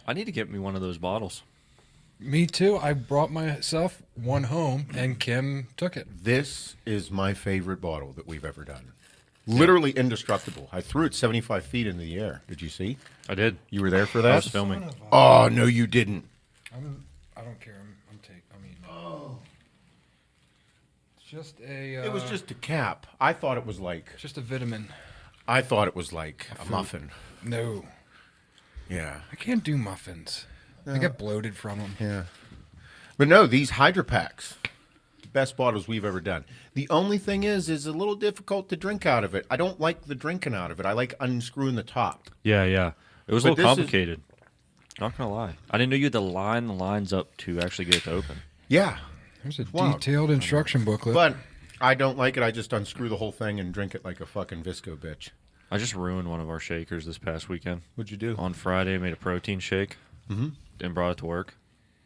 I need to get me one of those bottles. Me too. I brought myself one home, and Kim took it. This is my favorite bottle that we've ever done. Literally indestructible. I threw it 75 feet into the air. Did you see? I did. You were there for that? I was filming. Oh, no, you didn't. I don't care. I'm taking. I mean, it's just a. It was just a cap. I thought it was like... just a vitamin. I thought it was like a muffin. No, Yeah. I can't do muffins. I get bloated from them. Yeah. But no, these Hydra Packs, best bottles we've ever done. The only thing is a little difficult to drink out of it. I don't like the drinking out of it. I like unscrewing the top. Yeah. It was But a little this is- complicated. Not going to lie. I didn't know you had to line the lines up to actually get it to open. Yeah. There's a Wow. detailed instruction booklet. But I don't like it. I just unscrew the whole thing and drink it like a fucking Visco bitch. I just ruined one of our shakers this past weekend. What'd you do? On Friday, I made a protein shake and brought it to work.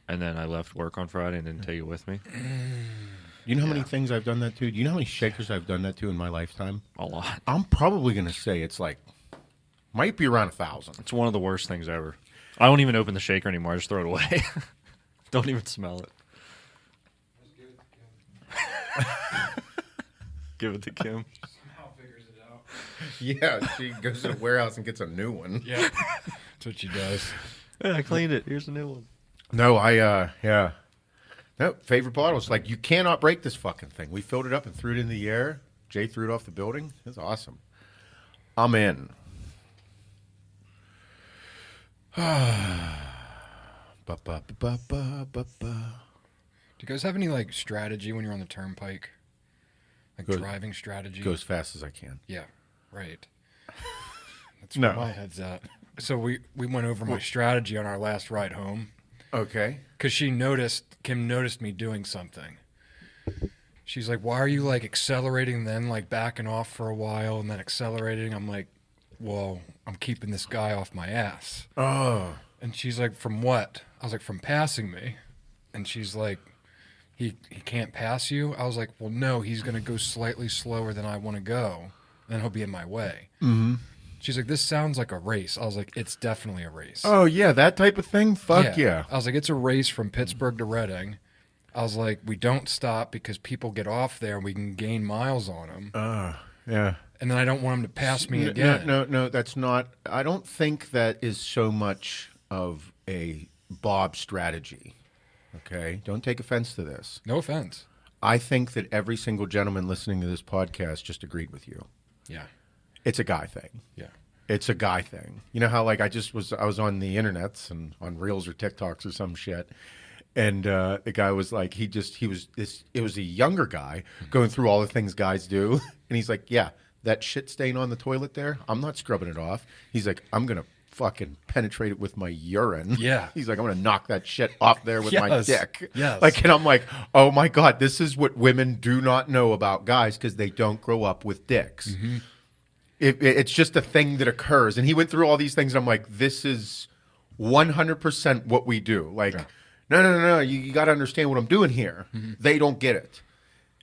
And then I left work on Friday and didn't take it with me. You know how many things I've done that to? Do you know how many shakers I've done that to in my lifetime? A lot. I'm probably going to say it's like, might be around 1,000. It's one of the worst things ever. I don't even open the shaker anymore. I just throw it away. Don't even smell it. Give it to Kim. Somehow figures it out. Yeah, she goes to the warehouse and gets a new one. Yeah, that's what she does. Yeah, I cleaned it. Here's a new one. No, yeah. No, favorite bottles. Like, you cannot break this fucking thing. We filled it up and threw it in the air. Jay threw it off the building. It's awesome. I'm in. Do you guys have any like strategy when you're on the turnpike? Like Go- driving strategy? Go as fast as I can. Yeah, right. That's No. where my head's at. So we went over my strategy on our last ride home Okay. because Kim noticed me doing something. She's like, "Why are you like accelerating, then like backing off for a while, and then accelerating?" I'm like, "Well, I'm keeping this guy off my ass." Oh. And she's like, "From what?" I was like, "From passing me." And she's like, he can't pass you? I was like, "Well, no, he's going to go slightly slower than I want to go. Then he'll be in my way." Mm-hmm. She's like, "This sounds like a race." I was like, "It's definitely a race." Oh, yeah, that type of thing? Fuck yeah. I was like, "It's a race from Pittsburgh to Reading." I was like, "We don't stop because people get off there and we can gain miles on them. Yeah. And then I don't want them to pass me again." No, that's not. I don't think that is so much of a Bob strategy. Okay? Don't take offense to this. No offense. I think that every single gentleman listening to this podcast just agreed with you. Yeah. It's a guy thing. Yeah. It's a guy thing. You know how like I was on the internets and on Reels or TikToks or some shit, and the guy was like it was a younger guy going through all the things guys do, and he's like, yeah, that shit stain on the toilet there, I'm not scrubbing it off. He's like, I'm gonna fucking penetrate it with my urine. Yeah. He's like, I'm gonna knock that shit off there with my Yes. dick. Yes. Like, and I'm like, oh my God, this is what women do not know about guys because they don't grow up with dicks. Mm-hmm. It's just a thing that occurs. And he went through all these things, and I'm like, this is 100% what we do. Like, Yeah. no, you got to understand what I'm doing here. Mm-hmm. They don't get it.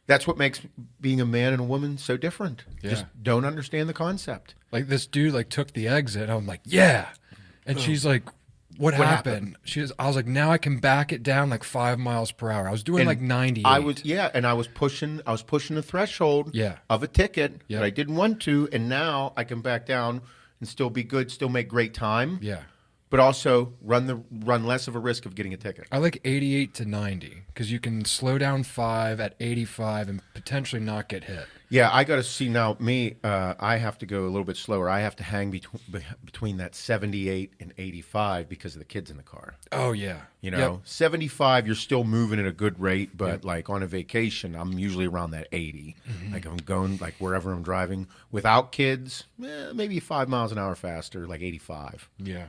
That's what makes being a man and a woman so different. Yeah. Just don't understand the concept. Like this dude like took the exit. I'm like, "Yeah." And she's like, what happened? I was like, "Now I can back it down like 5 miles per hour." I was doing And like 98. I was pushing the threshold Yeah. of a ticket Yeah. that I didn't want to, and now I can back down and still be good, still make great time. Yeah. But also run less of a risk of getting a ticket. I like 88 to 90 because you can slow down 5 at 85 and potentially not get hit. Yeah, I got to see now. I have to go a little bit slower. I have to hang between that 78 and 85 because of the kids in the car. Oh, yeah. You know, 75, you're still moving at a good rate, but like on a vacation, I'm usually around that 80. Like I'm going like wherever I'm driving without kids, maybe 5 miles an hour faster, like 85. Yeah.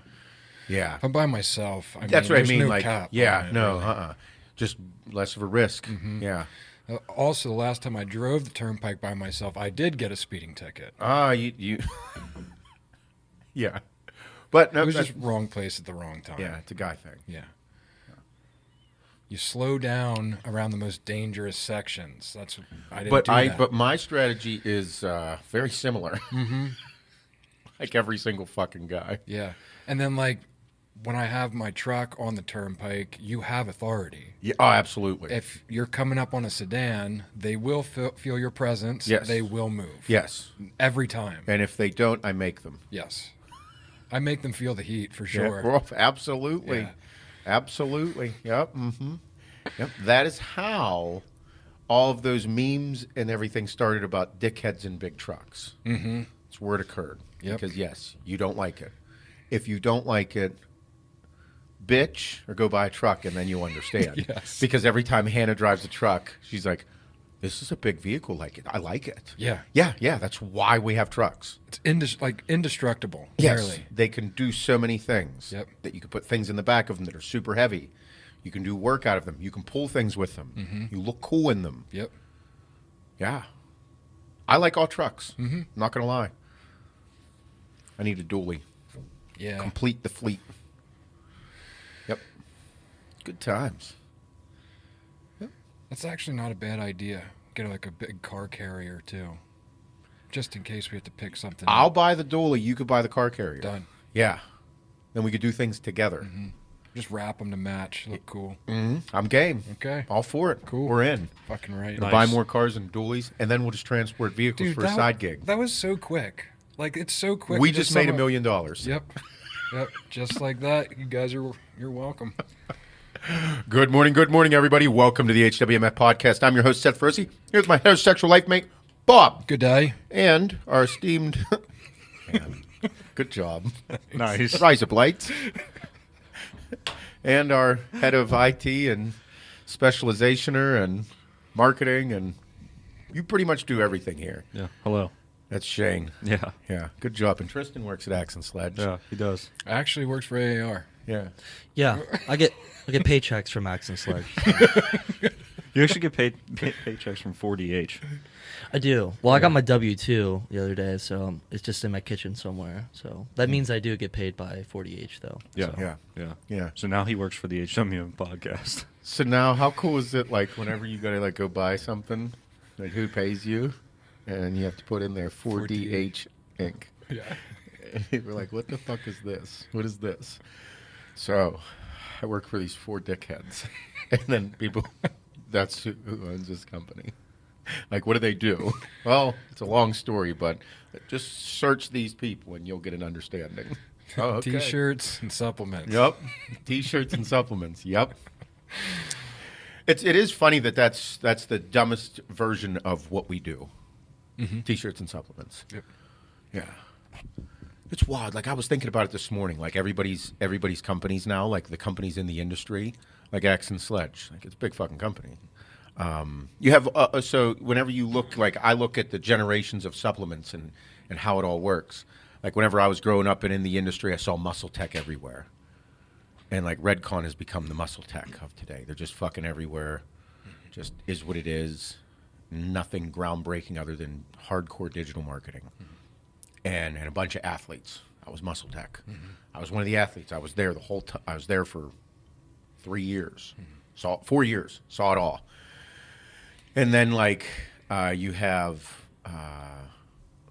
Yeah, If I'm by myself, that's what I there's mean. no Like, cap yeah, on it, no, really. just less of a risk. Yeah. Also, the last time I drove the turnpike by myself, I did get a speeding ticket. You yeah, but no, It was just wrong place at the wrong time. yeah, it's a guy thing. Yeah. You slow down around the most dangerous sections. That's what I didn't do that. But my strategy is very similar. Like every single fucking guy. Yeah. And then like when I have my truck on the turnpike, you have authority. Yeah, oh, absolutely. If you're coming up on a sedan, they will feel your presence. Yes. They will move. Yes. Every time. And if they don't, I make them. Yes. I make them feel the heat for Yeah, sure. well, absolutely. Yeah. Absolutely. Yep. Mm-hmm. Yep. That is how all of those memes and everything started about dickheads in big trucks. Mm-hmm. It's where it occurred. Yep. Because, yes, you don't like it. If you don't like it, bitch or go buy a truck and then you'll understand. Yes. Because every time Hannah drives a truck, she's like, this is a big vehicle. I like it. Yeah. Yeah. That's why we have trucks. It's indestructible. Yes, Nearly. they can do so many things. Yep. That you can put things in the back of them that are super heavy. You can do work out of them. You can pull things with them. Mm-hmm. You look cool in them. Yep. Yeah. I like all trucks. Mm-hmm. I'm not going to lie. I need a dually. Yeah. Complete the fleet. Yep. Good times. That's actually not a bad idea. Get like a big car carrier too, just in case we have to pick something I'll up. buy the dually. You could buy the car carrier. Done. Yeah. Then we could do things together. Mm-hmm. Just wrap them to match. Look cool. Mm-hmm. I'm game. Okay. All for it. Cool. We're in. Fucking right. We'll Nice. buy more cars and dualies, and then we'll just transport vehicles Dude, for a side gig. That was so quick. Like it's so quick. We just made $1 someone- million. Yep. Yep. Just like that. You guys you're welcome. Good morning, everybody. Welcome to the HWMF Podcast. I'm your host, Seth Feroce. Here's my heterosexual life mate, Bob. Good day. And our esteemed... Man, good job. Nice. Rise of lights. And our head of IT and specializationer and marketing, and you pretty much do everything here. Yeah. Hello. That's Shane. Yeah. Yeah, good job. And Tristan works at Axe and Sledge. Yeah, he does. Actually works for AAR. Yeah. Yeah, I get paychecks from Axe and Sledge. You actually get paid paychecks from 4DH. I do. Well, I got my W-2 the other day, so it's just in my kitchen somewhere. So that means I do get paid by 40H though. Yeah. So. Yeah. Yeah. Yeah. So now he works for the HWMF podcast. So now, how cool is it? Like whenever you gotta go buy something, like who pays you, and you have to put in there 4DH Inc. Yeah. And we're like, what the fuck is this? What is this? So, I work for these 4 dickheads, and then people. That's who owns this company. Like, what do they do? Well, it's a long story, but just search these people and you'll get an understanding. Oh, okay. T-shirts and supplements. Yep. T-shirts and supplements. Yep. It is funny that's the dumbest version of what we do. Mm-hmm. T-shirts and supplements. Yep. Yeah. It's wild. Like I was thinking about it this morning. Like everybody's companies now, like the companies in the industry, like Axe and Sledge. Like it's a big fucking company. You have so whenever you look, like I look at the generations of supplements and how it all works. Like whenever I was growing up and in the industry, I saw Muscle Tech everywhere, and like Redcon has become the Muscle Tech of today. They're just fucking everywhere. Just is what it is. Nothing groundbreaking other than hardcore digital marketing, and a bunch of athletes. I was Muscle Tech. I was one of the athletes. I was there the whole time. I was there for 3 years. Saw 4 years. Saw it all. And then, like, you have,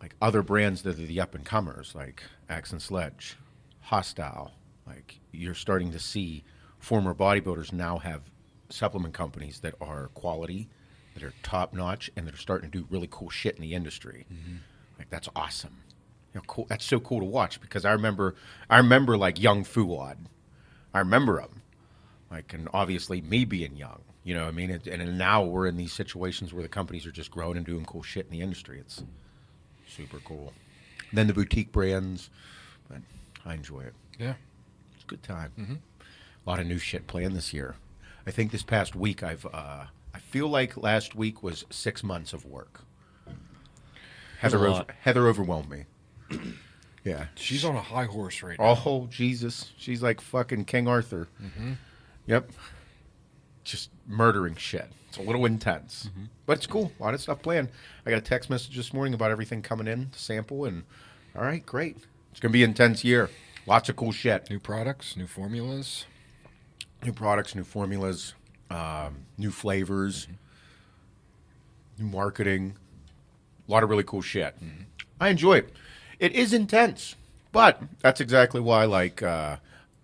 like, other brands that are the up-and-comers, like Axe and Sledge, Hostile. Like, you're starting to see former bodybuilders now have supplement companies that are quality, that are top-notch, and that are starting to do really cool shit in the industry. Like, that's awesome. You know, cool. That's so cool to watch because I remember, like, young Fuad. I remember him. Like, and obviously me being young. You know what I mean? And now we're in these situations where the companies are just growing and doing cool shit in the industry. It's super cool. Then the boutique brands, but I enjoy it. Yeah. It's a good time. A lot of new shit planned this year. I think this past week I feel like last week was 6 months of work. That's a lot. Heather overwhelmed me. Yeah. She's on a high horse right now. Oh, Jesus. She's like fucking King Arthur. Yep. Just murdering shit. It's a little intense. But it's cool. A lot of stuff planned. I got a text message this morning about everything coming in to sample, and all right, great. It's going to be an intense year. Lots of cool shit. New products, new formulas. New products, new formulas, new flavors, new marketing. A lot of really cool shit. I enjoy it. It is intense, but that's exactly why, like,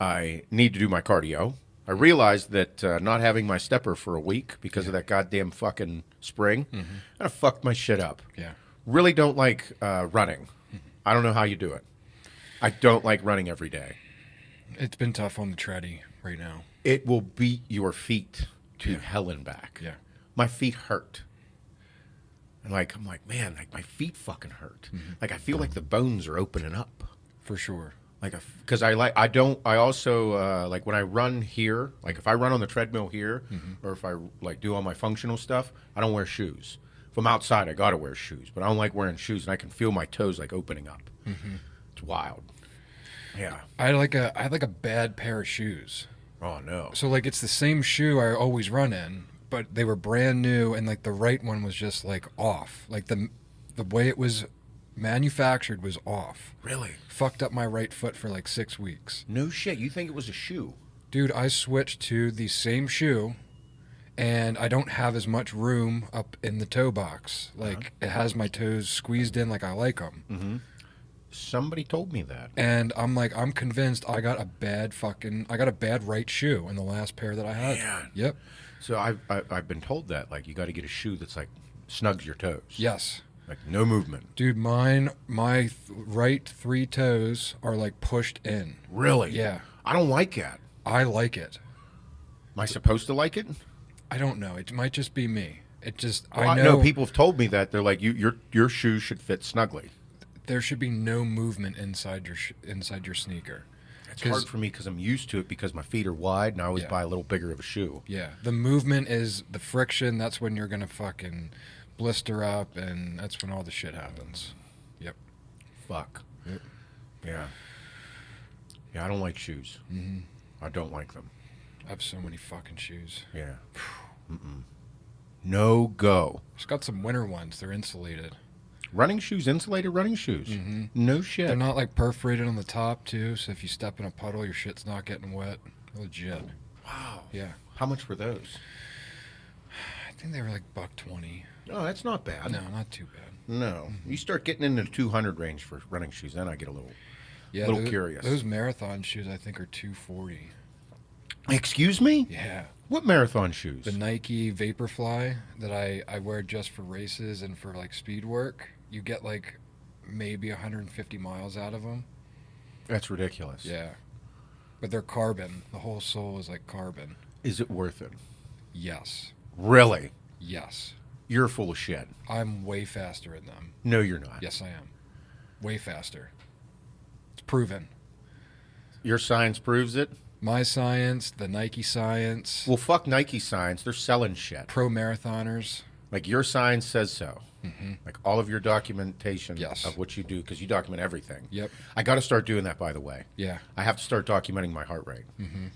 I need to do my cardio. I realized that not having my stepper for a week because of that goddamn fucking spring, kind of fucked my shit up. Yeah. Really don't like running. I don't know how you do it. I don't like running every day. It's been tough on the treadie right now. It will beat your feet to hell and back. Yeah. My feet hurt. And I'm like, man, like my feet fucking hurt. Like I feel like the bones are opening up. For sure. Like, because I also like when I run here, like if I run on the treadmill here, or if I like do all my functional stuff, I don't wear shoes. If I'm outside, I gotta wear shoes, but I don't like wearing shoes, and I can feel my toes like opening up. It's wild. Yeah. I had like a bad pair of shoes. Oh no. So like it's the same shoe I always run in, but they were brand new, and like the right one was just like off. Like the way it was manufactured was off. Really? Fucked up my right foot for like 6 weeks. No shit. You think it was a shoe? Dude, I switched to the same shoe, and I don't have as much room up in the toe box. Like it has my toes squeezed in like I like them. Somebody told me that. And I'm convinced I got a bad right shoe in the last pair that I had. Man. Yep. So I've been told that like you got to get a shoe that's like snugs your toes. Yes. Like no movement. Dude, my right 3 toes are like pushed in. Really? Yeah. I don't like that. I like it. Am I supposed to like it? I don't know. It might just be me. It just Well, I know people have told me that they're like your shoes should fit snugly. there should be no movement inside your sneaker. It's hard for me because I'm used to it because my feet are wide and I always buy a little bigger of a shoe. Yeah. The movement is the friction. That's when you're gonna fucking blister up, and that's when all the shit happens. Yep. Fuck. Yep. Yeah. Yeah, I don't like shoes. I don't like them. I have so many fucking shoes. Yeah. No go. Just got some winter ones. They're insulated. Running shoes, insulated running shoes. No shit. They're not like perforated on the top too, so if you step in a puddle, your shit's not getting wet. Legit. Wow. Yeah. How much were those? I think they were like $120. Oh, that's not bad. No, not too bad. No. You start getting into the 200 range for running shoes, then I get a little curious. Those marathon shoes I think are $240. Excuse me? Yeah. What marathon shoes? The Nike Vaporfly that I wear just for races and for like speed work. You get like maybe 150 miles out of them. That's ridiculous. Yeah. But they're carbon. The whole sole is like carbon. Is it worth it? Yes. Really? Yes. You're full of shit. I'm way faster in them. No, you're not. Yes, I am. Way faster. It's proven. Your science proves it? My science, the Nike science, Well, fuck Nike science. They're selling shit. pro marathoners. Like, your science says so. Like, all of your documentation Yes. of what you do, because you document everything. Yep. I got to start doing that, by the way. Yeah. I have to start documenting my heart rate.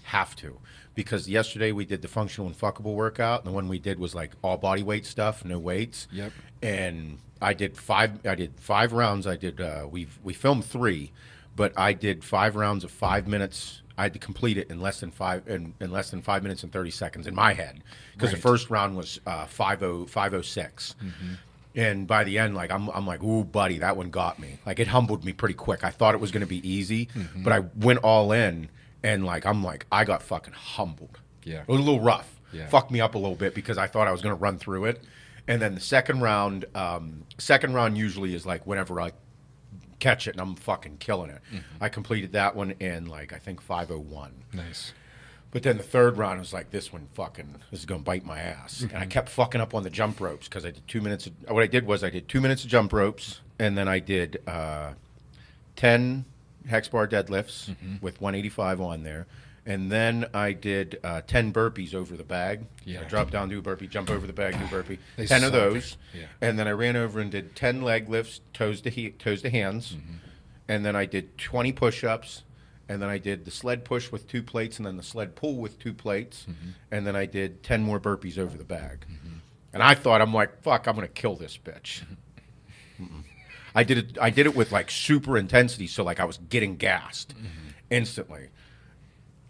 Have to. Because yesterday we did the functional and fuckable workout, and the one we did was like all body weight stuff, no weights. Yep. And I did 5 rounds. I did we filmed 3, but I did 5 rounds of 5 minutes. I had to complete it in less than 5 minutes and 30 seconds in my head, because the Right. first round was 5:06. And by the end, like I'm like, ooh, buddy, that one got me. Like, it humbled me pretty quick. I thought it was going to be easy, but I went all in, and like I got fucking humbled. Yeah. It was a little rough. Yeah. Fucked me up a little bit because I thought I was going to run through it. And then the second round usually is like whenever I catch it and I'm fucking killing it. I completed that one in like I think 5:01. Nice. But then the third round was like, this is going to bite my ass. And I kept fucking up on the jump ropes because I did 2 minutes. What I did was I did 2 minutes of jump ropes, and then I did 10 hex bar deadlifts with 185 on there. And then I did 10 burpees over the bag. Yeah. I drop down, do a burpee, jump over the bag, do a burpee. They 10 of suck. those. Yeah. And then I ran over and did 10 leg lifts, toes to hands. And then I did 20 push-ups. And then I did the sled push with 2 plates, and then the sled pull with 2 plates. And then I did 10 more burpees over the bag. And I thought, I'm like, fuck, I'm going to kill this bitch. I did it with like super intensity, so like I was getting gassed instantly.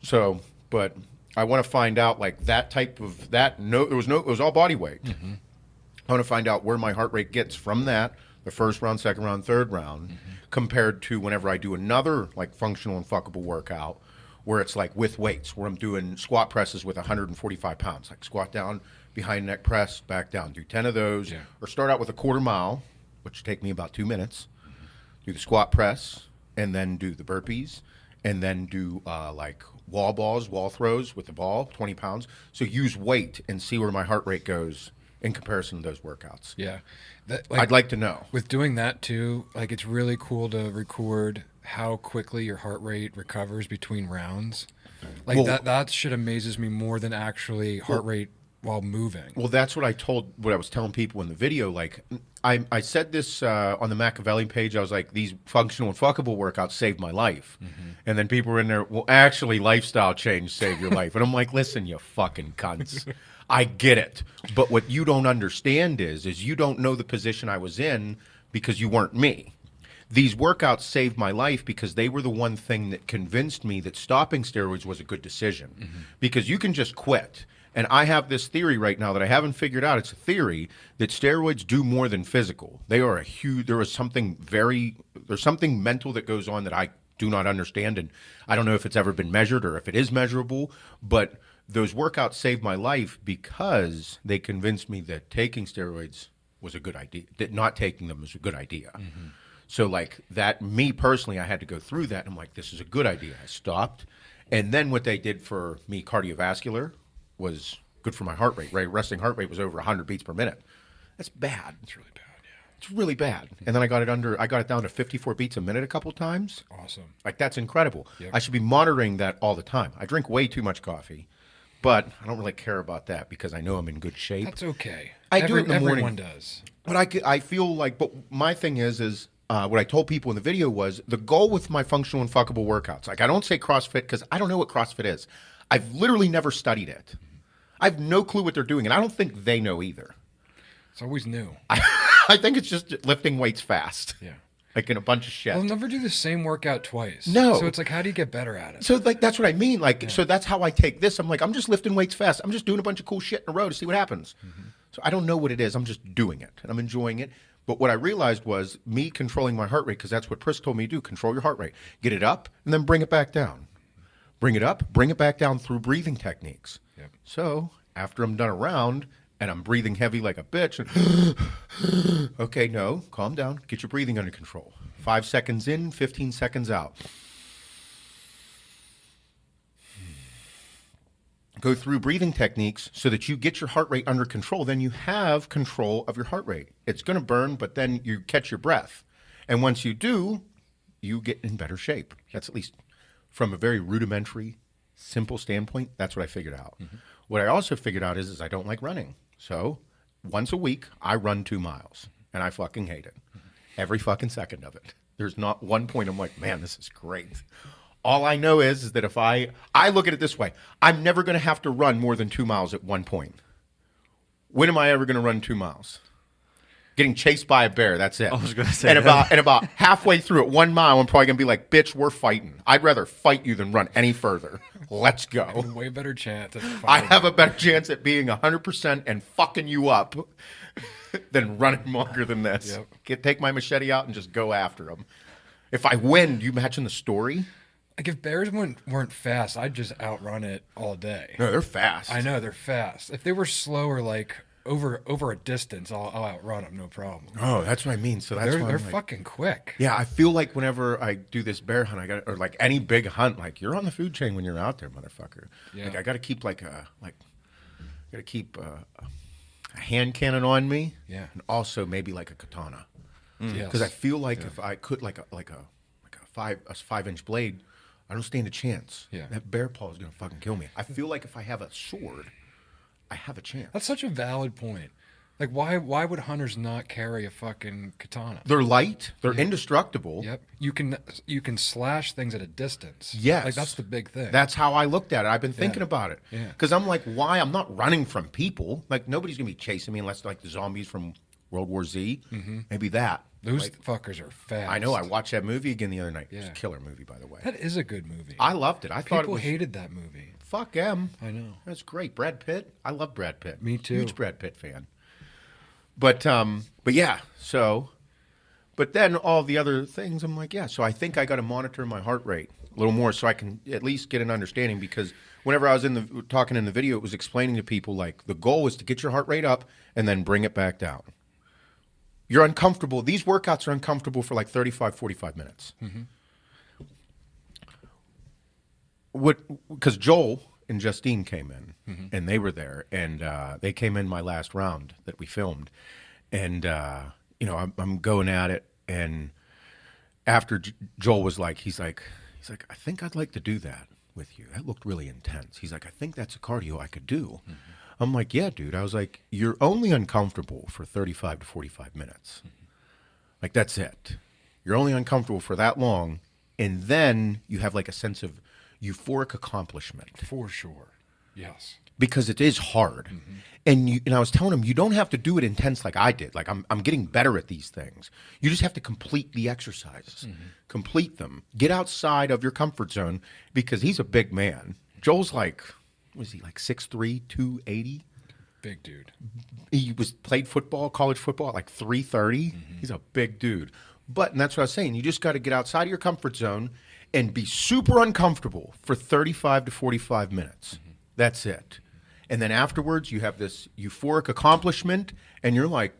So, but I want to find out like that type of that. No, it was all body weight. I want to find out where my heart rate gets from that, the first round, second round, third round, compared to whenever I do another like functional and fuckable workout, where it's like with weights, where I'm doing squat presses with 145 pounds, like squat down, behind neck press, back down. Do 10 of those, or start out with a quarter mile, which take me about 2 minutes. Do the squat press, and then do the burpees, and then do like wall balls, wall throws with the ball, 20 pounds. So use weight and see where my heart rate goes in comparison to those workouts. Yeah. I'd like to know. With doing that too, like it's really cool to record how quickly your heart rate recovers between rounds. Like that shit amazes me more than actually heart rate while moving. Well, that's what I was telling people in the video. Like, I said this on the Machiavelli page. I was like, these functional and fuckable workouts saved my life. And then people were in there, well, actually, lifestyle change saved your life. And I'm like, listen, you fucking cunts. I get it. But what you don't understand is you don't know the position I was in because you weren't me. These workouts saved my life because they were the one thing that convinced me that stopping steroids was a good decision. Because you can just quit. And I have this theory right now that I haven't figured out. It's a theory that steroids do more than physical. They are there's something mental that goes on that I do not understand. And I don't know if it's ever been measured or if it is measurable, but those workouts saved my life because they convinced me that taking steroids was a good idea, that not taking them was a good idea. So like that, me personally, I had to go through that. And I'm like, this is a good idea. I stopped. And then what they did for me cardiovascular was good for my heart rate, right? Resting heart rate was over 100 beats per minute. That's bad. It's really bad, yeah. It's really bad. And then I got it down to 54 beats a minute a couple times. Awesome. Like, that's incredible. Yep. I should be monitoring that all the time. I drink way too much coffee, but I don't really care about that because I know I'm in good shape. That's okay. I do it in the morning. Everyone does. But I feel like, but my thing is what I told people in the video was the goal with my functional and fuckable workouts. Like, I don't say CrossFit because I don't know what CrossFit is. I've literally never studied it. I have no clue what they're doing, and I don't think they know either. It's always new. I think it's just lifting weights fast. Yeah. Like in a bunch of shit. I'll never do the same workout twice. No. So it's like, how do you get better at it? So like that's what I mean. Like, so that's how I take this. I'm like, I'm just lifting weights fast. I'm just doing a bunch of cool shit in a row to see what happens. So I don't know what it is. I'm just doing it, and I'm enjoying it. But what I realized was me controlling my heart rate, because that's what Pris told me to do. Control your heart rate. Get it up, and then bring it back down. Bring it up, bring it back down through breathing techniques. Yep. So after I'm done a round and I'm breathing heavy like a bitch, and okay, no, calm down. Get your breathing under control. 5 seconds in, 15 seconds out. Go through breathing techniques so that you get your heart rate under control. Then you have control of your heart rate. It's going to burn, but then you catch your breath. And once you do, you get in better shape. That's at least from a very rudimentary, simple standpoint, that's what I figured out. What I also figured out is I don't like running. So once a week, I run 2 miles, and I fucking hate it. Every fucking second of it. There's not one point I'm like, man, this is great. All I know is that if I look at it this way, I'm never going to have to run more than 2 miles at one point. When am I ever going to run 2 miles? Getting chased by a bear, that's it. I was going to say and about halfway through it, 1 mile, I'm probably going to be like, bitch, we're fighting. I'd rather fight you than run any further. Let's go. Way better chance. I have a better chance at being 100% and fucking you up than running longer than this. Yep. Take my machete out and just go after them. If I win, do you imagine the story? Like, if bears weren't fast, I'd just outrun it all day. No, they're fast. I know, they're fast. If they were slower, like over a distance, I'll outrun them, no problem. Oh, that's what I mean. So that's why they're I'm like, fucking quick. yeah, I feel like whenever I do this bear hunt, or like any big hunt, like you're on the food chain when you're out there, motherfucker. Yeah. Like I got to keep a hand cannon on me. Yeah. And also maybe like a katana. Yes. Because I feel like if I could like a 5-inch blade, I don't stand a chance. Yeah. That bear paw is gonna fucking kill me. I feel like if I have a sword, I have a chance. That's such a valid point. Like, why would hunters not carry a fucking katana? They're light. They're indestructible. Yep. You can slash things at a distance. Yes. Like, that's the big thing. That's how I looked at it. I've been thinking about it. Yeah. Because I'm like, why? I'm not running from people. Like, nobody's going to be chasing me unless like the zombies from World War Z. Maybe that. Those fuckers are fast. I know. I watched that movie again the other night. Yeah. It was a killer movie, by the way. That is a good movie. I loved it. I thought it People was... hated that movie. Fuck him. I know. That's great. Brad Pitt. I love Brad Pitt. Me too. Huge Brad Pitt fan. But yeah, so But then all the other things, I'm like, yeah. So I think I got to monitor my heart rate a little more so I can at least get an understanding. Because whenever I was talking in the video, it was explaining to people like the goal is to get your heart rate up and then bring it back down. You're uncomfortable. These workouts are uncomfortable for like 35, 45 minutes. Because Joel and Justine came in, and they were there, and they came in my last round that we filmed, and I'm going at it, and after Joel was like, he's like, I think I'd like to do that with you. That looked really intense. He's like, I think that's a cardio I could do. I'm like, yeah, dude. I was like, you're only uncomfortable for 35 to 45 minutes. Like, that's it. You're only uncomfortable for that long, and then you have like a sense of euphoric accomplishment. For sure. Yes. Because it is hard. And I was telling him, you don't have to do it intense like I did. Like, I'm getting better at these things. You just have to complete the exercises. Complete them. Get outside of your comfort zone, because he's a big man. Joel's like, what is he, like 6'3", 280? Big dude. He played football, college football at like 330. He's a big dude. And that's what I was saying. You just got to get outside of your comfort zone and be super uncomfortable for 35 to 45 minutes. That's it. And then afterwards, you have this euphoric accomplishment, and you're like,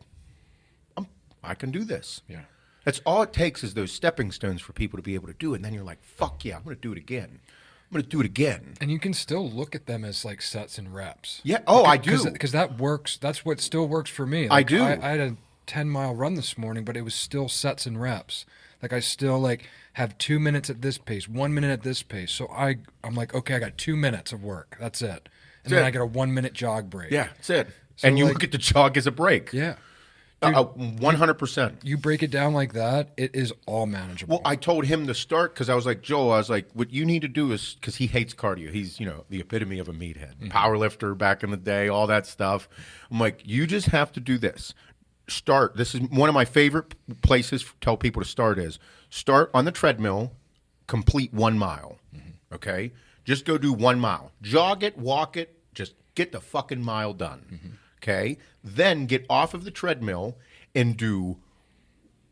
I can do this. Yeah. That's all it takes, is those stepping stones for people to be able to do it. And then you're like, fuck yeah, I'm going to do it again. I'm going to do it again. And you can still look at them as like sets and reps. Yeah. Oh, I do. Because that works. That's what still works for me. I do. I had a 10-mile run this morning, but it was still sets and reps. Like, I still like have 2 minutes at this pace, 1 minute at this pace. So I'm like, okay, I got 2 minutes of work. That's it. And then I get a 1 minute jog break. Yeah, that's it. So and you like, look at the jog as a break. Yeah. 100%. You break it down like that, it is all manageable. Well, I told him to start, because I was like, Joel, I was like, what you need to do is, because he hates cardio. He's, the epitome of a meathead. Power lifter back in the day, all that stuff. I'm like, you just have to do this. Start. This is one of my favorite places to tell people to start is, start on the treadmill, complete 1 mile. Okay? Just go do 1 mile. Jog it, walk it, just get the fucking mile done. Okay? Then get off of the treadmill and do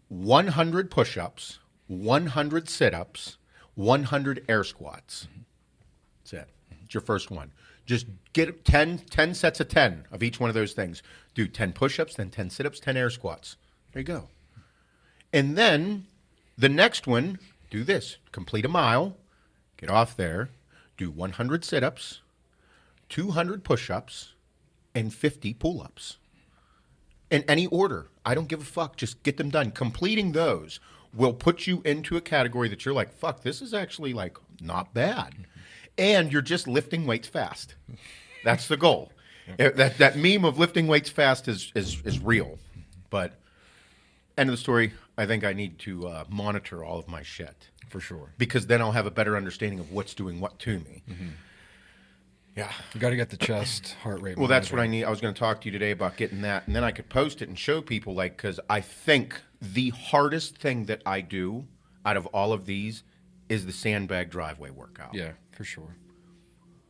100 push-ups, 100 sit-ups, 100 air squats. That's it. It's your first one. Just get 10 sets of 10 of each one of those things. Do 10 push-ups, then 10 sit-ups, 10 air squats. There you go. And then the next one, do this. Complete a mile. Get off there. Do 100 sit-ups, 200 push-ups, and 50 pull-ups. In any order. I don't give a fuck. Just get them done. Completing those will put you into a category that you're like, fuck, this is actually like not bad. And you're just lifting weights fast. That's the goal. That meme of lifting weights fast is real. But end of the story, I think I need to monitor all of my shit. For sure. Because then I'll have a better understanding of what's doing what to me. Yeah. You got to get the chest heart rate. Well, that's what I need. I was going to talk to you today about getting that, and then I could post it and show people, like, because I think the hardest thing that I do out of all of these is the sandbag driveway workout. Yeah, for sure.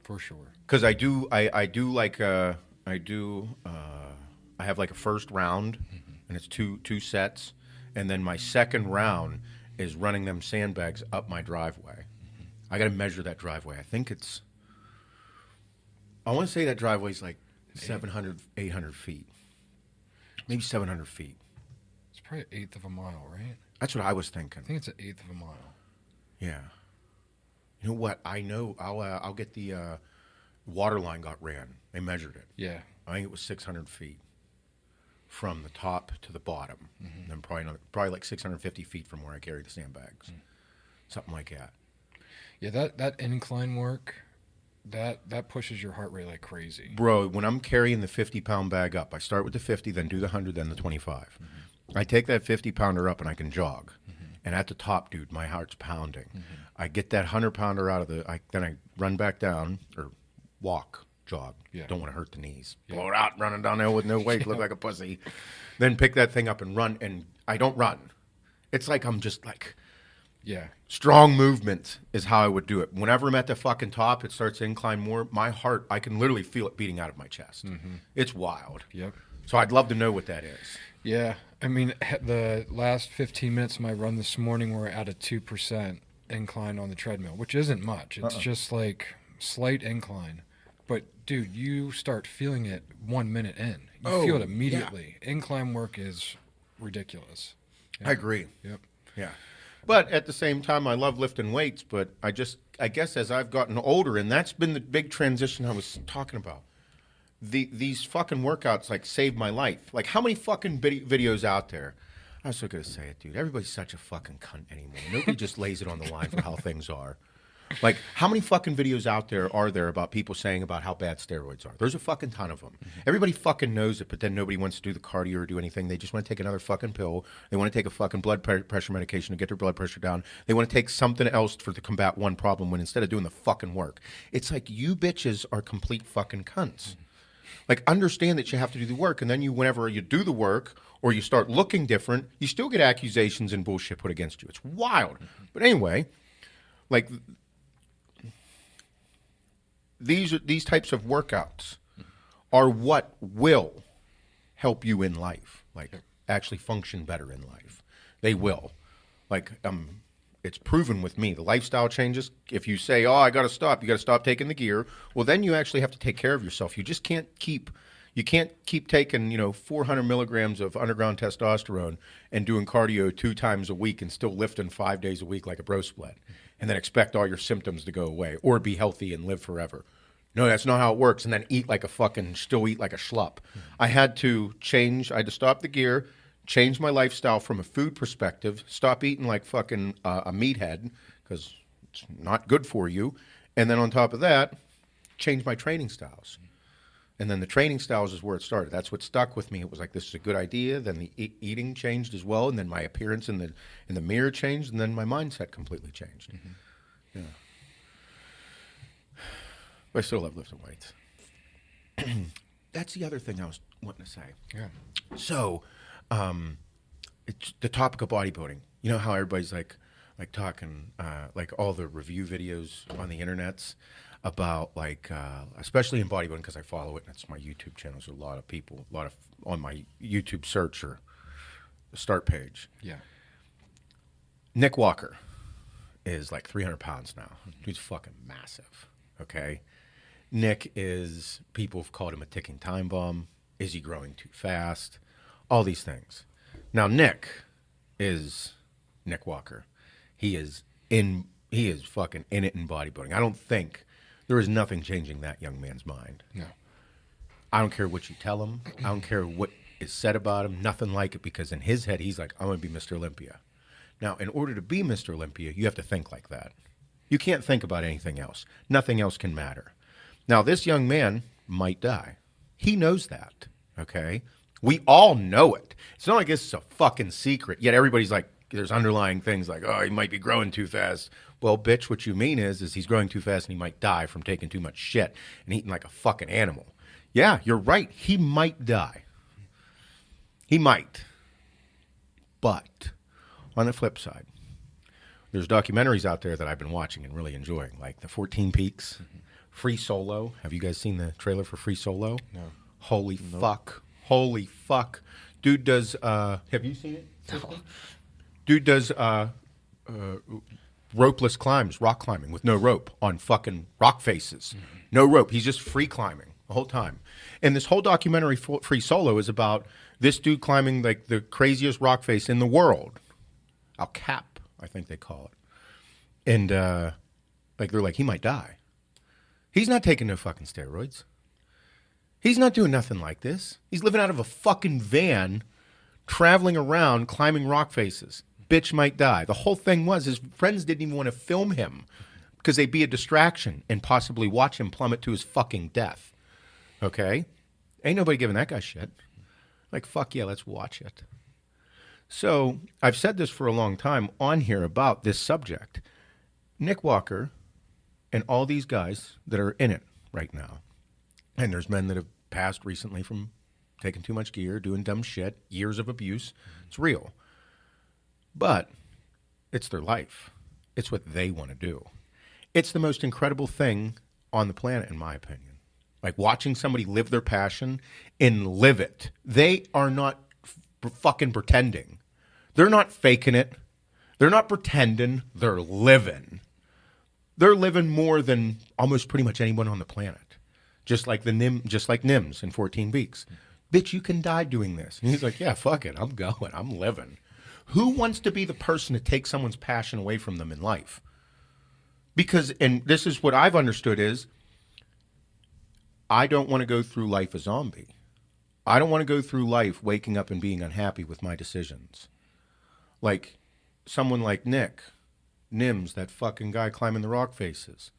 For sure. Because I have like a first round, and it's two sets, and then my second round is running them sandbags up my driveway. I got to measure that driveway. I want to say that driveway's like 700, 800 feet. Maybe 700 feet. It's probably an eighth of a mile, right? That's what I was thinking. I think it's an eighth of a mile. Yeah. You know what? I know. I'll get the water line got ran. They measured it. Yeah. I think it was 600 feet from the top to the bottom. And then probably like 650 feet from where I carry the sandbags. Something like that. Yeah, that incline work, that pushes your heart rate like crazy. Bro, when I'm carrying the 50-pound bag up, I start with the 50, then do the 100, then the 25. I take that 50-pounder up and I can jog. And at the top, dude, my heart's pounding. I get that 100-pounder out of then I run back down, or walk, jog. Yeah. Don't want to hurt the knees. Blow it out, running down there with no weight, look like a pussy. Then pick that thing up and run, and I don't run. It's like I'm just like... Yeah. Strong movement is how I would do it. Whenever I'm at the fucking top, it starts to incline more. My heart, I can literally feel it beating out of my chest. It's wild. Yep. So I'd love to know what that is. Yeah. I mean, the last 15 minutes of my run this morning were at a 2% incline on the treadmill, which isn't much. It's just like slight incline. But, dude, you start feeling it 1 minute in. You feel it immediately. Yeah. Incline work is ridiculous. Yeah. I agree. Yep. Yeah. But at the same time, I love lifting weights, but I guess as I've gotten older, and that's been the big transition I was talking about, these fucking workouts, like, saved my life. Like, how many fucking videos out there? I was so going to say it, dude. Everybody's such a fucking cunt anymore. Nobody just lays it on the line for how things are. Like, how many fucking videos out there are there about people saying about how bad steroids are? There's a fucking ton of them. Mm-hmm. Everybody fucking knows it, but then nobody wants to do the cardio or do anything. They just want to take another fucking pill. They want to take a fucking blood pressure medication to get their blood pressure down. They want to take something else to combat one problem when instead of doing the fucking work. It's like, you bitches are complete fucking cunts. Mm-hmm. Like, understand that you have to do the work, and then whenever you do the work or you start looking different, you still get accusations and bullshit put against you. It's wild. Mm-hmm. But anyway, like, these types of workouts are what will help you in life, like actually function better in life. They will. Like, it's proven with me. The lifestyle changes. If you say, oh, I got to stop, you got to stop taking the gear, well, then you actually have to take care of yourself. You just can't keep taking, 400 milligrams of underground testosterone and doing cardio 2 times a week and still lifting 5 days a week like a bro split, and then expect all your symptoms to go away or be healthy and live forever. No, that's not how it works. And then still eat like a schlup. I had to stop the gear, change my lifestyle from a food perspective, stop eating like fucking a meathead because it's not good for you. And then on top of that, change my training styles. And then the training styles is where it started. That's what stuck with me. It was like, this is a good idea. Then the eating changed as well. And then my appearance in the mirror changed. And then my mindset completely changed. Mm-hmm. Yeah. But I still love lifting weights. That's the other thing I was wanting to say. Yeah. So, it's the topic of bodybuilding. You know how everybody's like talking, like all the review videos on the internets about especially in bodybuilding, because I follow it and it's my YouTube channel. There's a lot of on my YouTube search or start page. Yeah. Nick Walker is like 300 pounds now. He's fucking massive. Okay. Nick people have called him a ticking time bomb. Is he growing too fast? All these things. Now, Nick is Nick Walker. He is fucking in it in bodybuilding. I don't think there is nothing changing that young man's mind. No. I don't care what you tell him. I don't care what is said about him. Nothing like it, because in his head, he's like, I'm going to be Mr. Olympia. Now, in order to be Mr. Olympia, you have to think like that. You can't think about anything else. Nothing else can matter. Now, this young man might die. He knows that, okay? We all know it. It's not like it's a fucking secret, yet everybody's like, there's underlying things like, oh, he might be growing too fast. Well, bitch, what you mean is he's growing too fast and he might die from taking too much shit and eating like a fucking animal. Yeah, you're right. He might die. He might. But on the flip side, there's documentaries out there that I've been watching and really enjoying, like the 14 Peaks, Free Solo. Have you guys seen the trailer for Free Solo? No. Holy fuck. Holy fuck. Dude does, have you seen it? No. Dude does ropeless climbs, rock climbing with no rope on fucking rock faces. Mm-hmm. No rope. He's just free climbing the whole time. And this whole documentary, Free Solo, is about this dude climbing like the craziest rock face in the world. Al Cap, I think they call it. And they're like, he might die. He's not taking no fucking steroids. He's not doing nothing like this. He's living out of a fucking van, traveling around, climbing rock faces. Bitch might die. The whole thing was his friends didn't even want to film him because they'd be a distraction and possibly watch him plummet to his fucking death. Okay? Ain't nobody giving that guy shit. Like, fuck yeah, let's watch it. So I've said this for a long time on here about this subject. Nick Walker and all these guys that are in it right now, and there's men that have passed recently from taking too much gear, doing dumb shit, years of abuse. It's real. But it's their life. It's what they want to do. It's the most incredible thing on the planet, in my opinion. Like watching somebody live their passion and live it. They are not fucking pretending. They're not faking it. They're not pretending. They're living. They're living more than almost pretty much anyone on the planet. Just like NIMS in 14 weeks. Bitch, you can die doing this. And he's like, yeah, fuck it. I'm going. I'm living. Who wants to be the person to take someone's passion away from them in life? Because, and this is what I've understood is, I don't want to go through life a zombie. I don't want to go through life waking up and being unhappy with my decisions. Like someone like Nick, Nims, that fucking guy climbing the rock faces.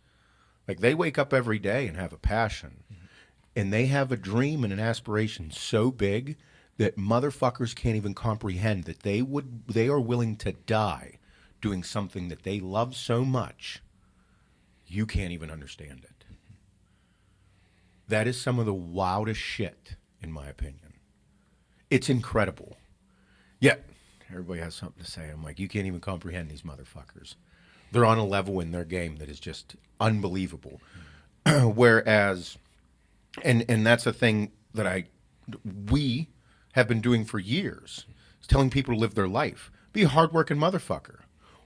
Like they wake up every day and have a passion. And they have a dream and an aspiration so big that motherfuckers can't even comprehend that they are willing to die doing something that they love so much. You can't even understand it. That is some of the wildest shit, in my opinion. It's incredible. Yet, everybody has something to say. I'm like, you can't even comprehend these motherfuckers. They're on a level in their game that is just unbelievable. Whereas, and that's a thing that we have been doing for years, is telling people to live their life. Be a hardworking motherfucker.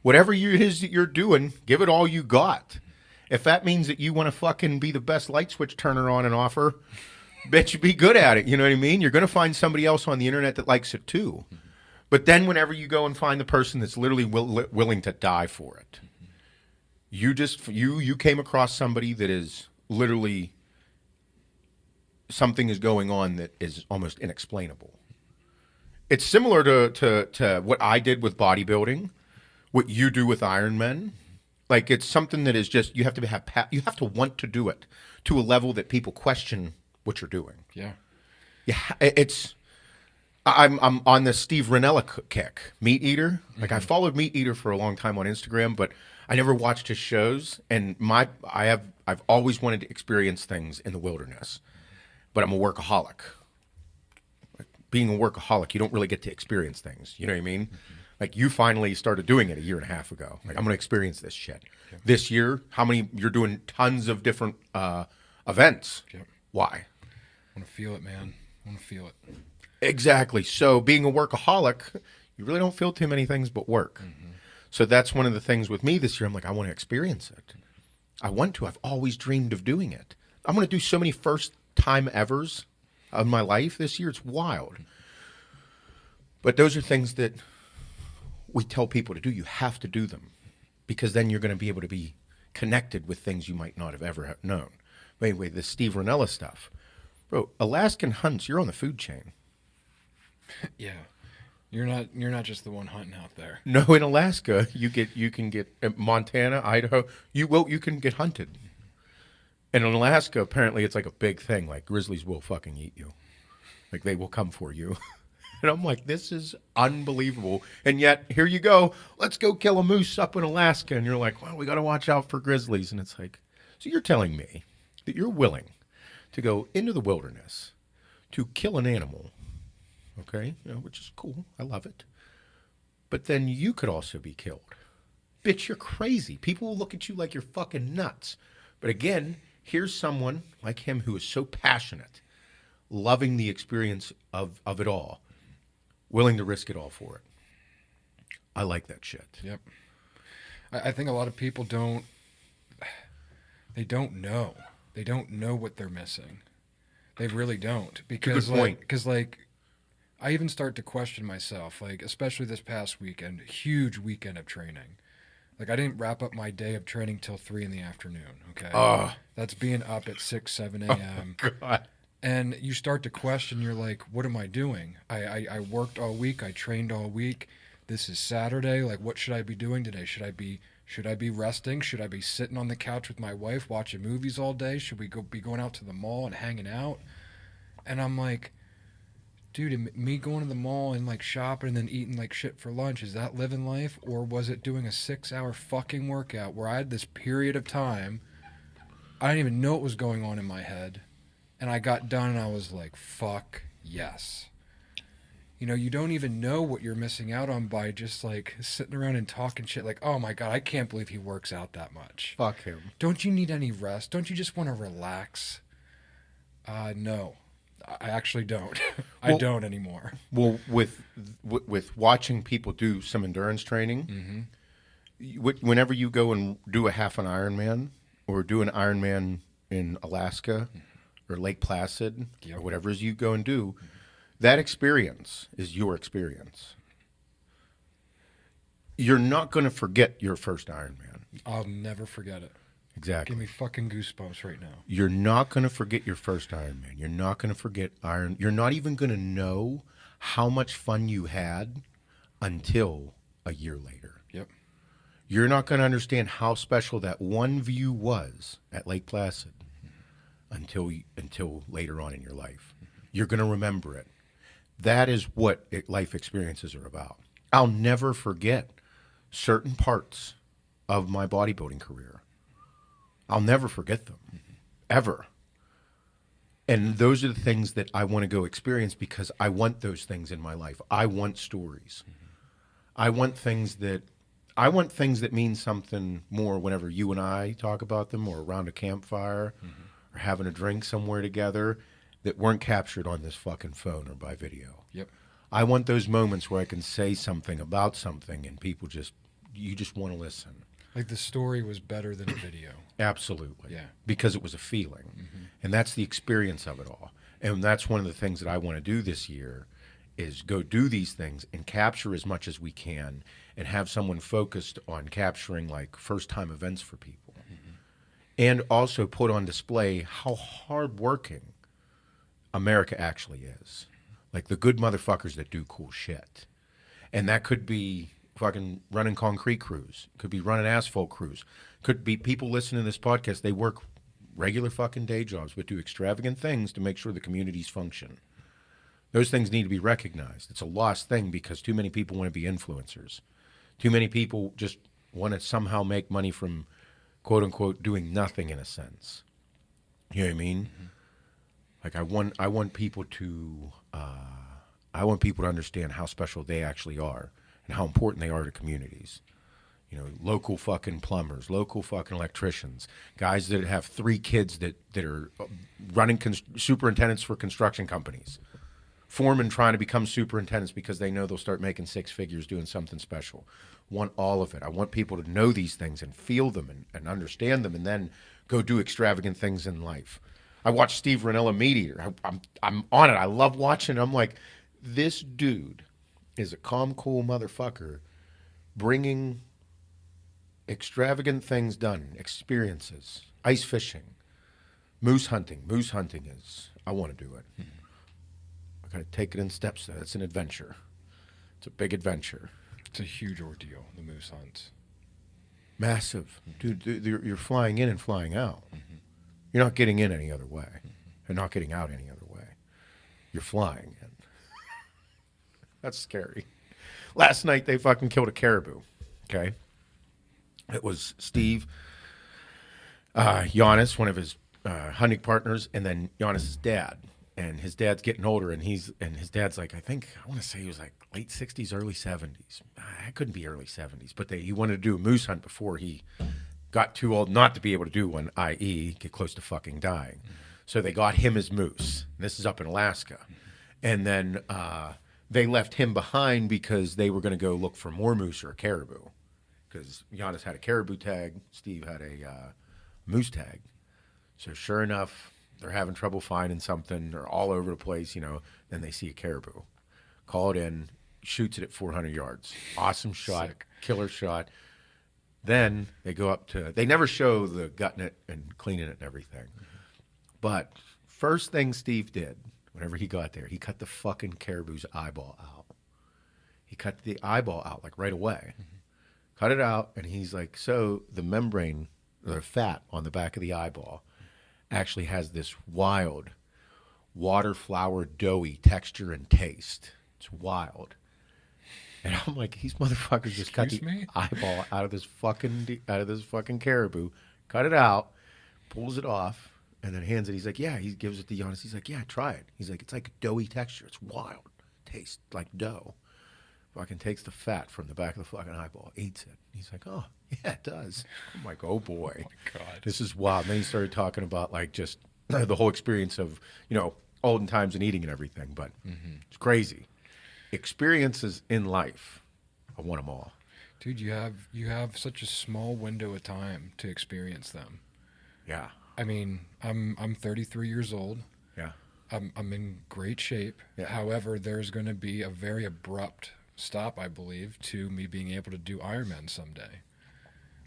Whatever it is that you're doing, give it all you got. If that means that you want to fucking be the best light switch turner on and offer, bet you be good at it. You know what I mean? You're going to find somebody else on the internet that likes it too. But then whenever you go and find the person that's literally willing to die for it, you came across somebody that is literally, something is going on that is almost inexplainable. It's similar to what I did with bodybuilding, what you do with Ironman. Like it's something that is just, you have to want to do it to a level that people question what you're doing. Yeah. Yeah. I'm on the Steve Ranella kick, Meat Eater. Like I followed Meat Eater for a long time on Instagram, but I never watched his shows. And I've always wanted to experience things in the wilderness, but I'm a workaholic. Like, being a workaholic, you don't really get to experience things. You know what I mean? Like you finally started doing it a year and a half ago. Like I'm going to experience this shit. Yep. This year, you're doing tons of different events. Yep. Why? I want to feel it, man. I want to feel it. Exactly. So being a workaholic, you really don't feel too many things but work. Mm-hmm. So that's one of the things with me this year. I'm like, I want to experience it. I want to. I've always dreamed of doing it. I'm going to do so many first time evers of my life this year. It's wild. But those are things that we tell people to do. You have to do them because then you're going to be able to be connected with things you might not have ever known. But anyway, the Steve Ranella stuff. Bro, Alaskan hunts, you're on the food chain. Yeah. You're not just the one hunting out there. No, in Alaska, you can get Montana, Idaho, you can get hunted. And in Alaska, apparently it's like a big thing. Like grizzlies will fucking eat you. Like they will come for you. And I'm like, this is unbelievable. And yet, here you go. Let's go kill a moose up in Alaska. And you're like, well, we got to watch out for grizzlies. And it's like, so you're telling me that you're willing to go into the wilderness to kill an animal, okay, which is cool. I love it. But then you could also be killed. Bitch, you're crazy. People will look at you like you're fucking nuts. But again, here's someone like him who is so passionate, loving the experience of it all. Willing to risk it all for it. I like that shit. Yep. I think a lot of people don't know. They don't know what they're missing. They really don't. Because I even start to question myself, like, especially this past weekend, huge weekend of training. Like, I didn't wrap up my day of training till 3 p.m, okay? That's being up at 6, 7 a.m. Oh, God. And you start to question, you're like, what am I doing? I worked all week. I trained all week. This is Saturday. Like, what should I be doing today? Should I be resting? Should I be sitting on the couch with my wife watching movies all day? Should we be going out to the mall and hanging out? And I'm like, dude, me going to the mall and like shopping and then eating like shit for lunch, is that living life? Or was it doing a 6-hour fucking workout where I had this period of time, I didn't even know what was going on in my head. And I got done and I was like, fuck yes. You don't even know what you're missing out on by just like sitting around and talking shit like, oh my God, I can't believe he works out that much. Fuck him. Don't you need any rest? Don't you just want to relax? No. I actually don't. I don't anymore. Well, with watching people do some endurance training, whenever you go and do a half an Ironman or do an Ironman in Alaska or Lake Placid or whatever it is you go and do, that experience is your experience. You're not going to forget your first Ironman. I'll never forget it. Exactly. Give me fucking goosebumps right now. You're not going to forget your first Ironman. You're not going to forget You're not even going to know how much fun you had until a year later. Yep. You're not going to understand how special that one view was at Lake Placid until later on in your life. You're going to remember it. That is what life experiences are about. I'll never forget certain parts of my bodybuilding career. I'll never forget them, ever. And those are the things that I want to go experience because I want those things in my life. I want stories. I want things that mean something more whenever you and I talk about them or around a campfire or having a drink somewhere together that weren't captured on this fucking phone or by video. Yep. I want those moments where I can say something about something and people you just want to listen. Like the story was better than a video. Absolutely. Yeah. Because it was a feeling. And that's the experience of it all. And that's one of the things that I want to do this year is go do these things and capture as much as we can and have someone focused on capturing like first-time events for people. And also put on display how hard-working America actually is. Like the good motherfuckers that do cool shit. And that could be fucking running concrete crews. Could be running asphalt crews. Could be people listening to this podcast. They work regular fucking day jobs, but do extravagant things to make sure the communities function. Those things need to be recognized. It's a lost thing because too many people want to be influencers. Too many people just want to somehow make money from, quote unquote, doing nothing in a sense. You know what I mean? Like I want people to understand how special they actually are. And how important they are to communities. You know, local fucking plumbers, local fucking electricians, guys that have 3 kids that are running superintendents for construction companies, foremen trying to become superintendents because they know they'll start making 6 figures doing something special. Want all of it. I want people to know these things and feel them and understand them and then go do extravagant things in life. I watched Steve Ranella Meat Eater. I'm on it. I love watching. I'm like, this dude is a calm, cool motherfucker bringing extravagant things done, experiences, ice fishing, moose hunting. Moose hunting is, I want to do it. I got to take it in steps. It's an adventure. It's a big adventure. It's a huge ordeal, the moose hunts. Massive. Dude, you're flying in and flying out. You're not getting in any other way and not getting out any other way. You're flying in. That's scary. Last night, they fucking killed a caribou, okay? It was Steve, Giannis, one of his hunting partners, and then Giannis's dad. And his dad's getting older, and his dad's like, I want to say he was like late 60s, early 70s. I couldn't be early 70s, but he wanted to do a moose hunt before he got too old not to be able to do one, i.e. get close to fucking dying. So they got him as moose. This is up in Alaska. And then they left him behind because they were going to go look for more moose or a caribou. Because Giannis had a caribou tag, Steve had a moose tag. So sure enough, they're having trouble finding something. They're all over the place, you know. Then they see a caribou. Call it in, shoots it at 400 yards. Awesome shot, Sick. Killer shot. Then they go up to, they never show the gutting it and cleaning it and everything. But first thing Steve did, whenever he got there, he cut the fucking caribou's eyeball out. He cut the eyeball out, like right away. Cut it out, and he's like, so the membrane, the fat on the back of the eyeball actually has this wild water flower doughy texture and taste. It's wild. And I'm like, these motherfuckers just cut the eyeball out of this fucking caribou, cut it out, pulls it off, and then hands it. He's like, yeah. He gives it to Giannis. He's like, yeah, try it. He's like, it's like a doughy texture. It's wild. Tastes like dough. Fucking takes the fat from the back of the fucking eyeball, eats it. He's like, oh, yeah, it does. I'm like, oh, boy. Oh, my God. This is wild. And then he started talking about, like, just the whole experience of, you know, olden times and eating and everything, but it's crazy. Experiences in life, I want them all. Dude, you have such a small window of time to experience them. Yeah. I mean, I'm 33 years old. Yeah. I'm in great shape. Yeah. However, there's going to be a very abrupt stop, I believe, to me being able to do Ironman someday.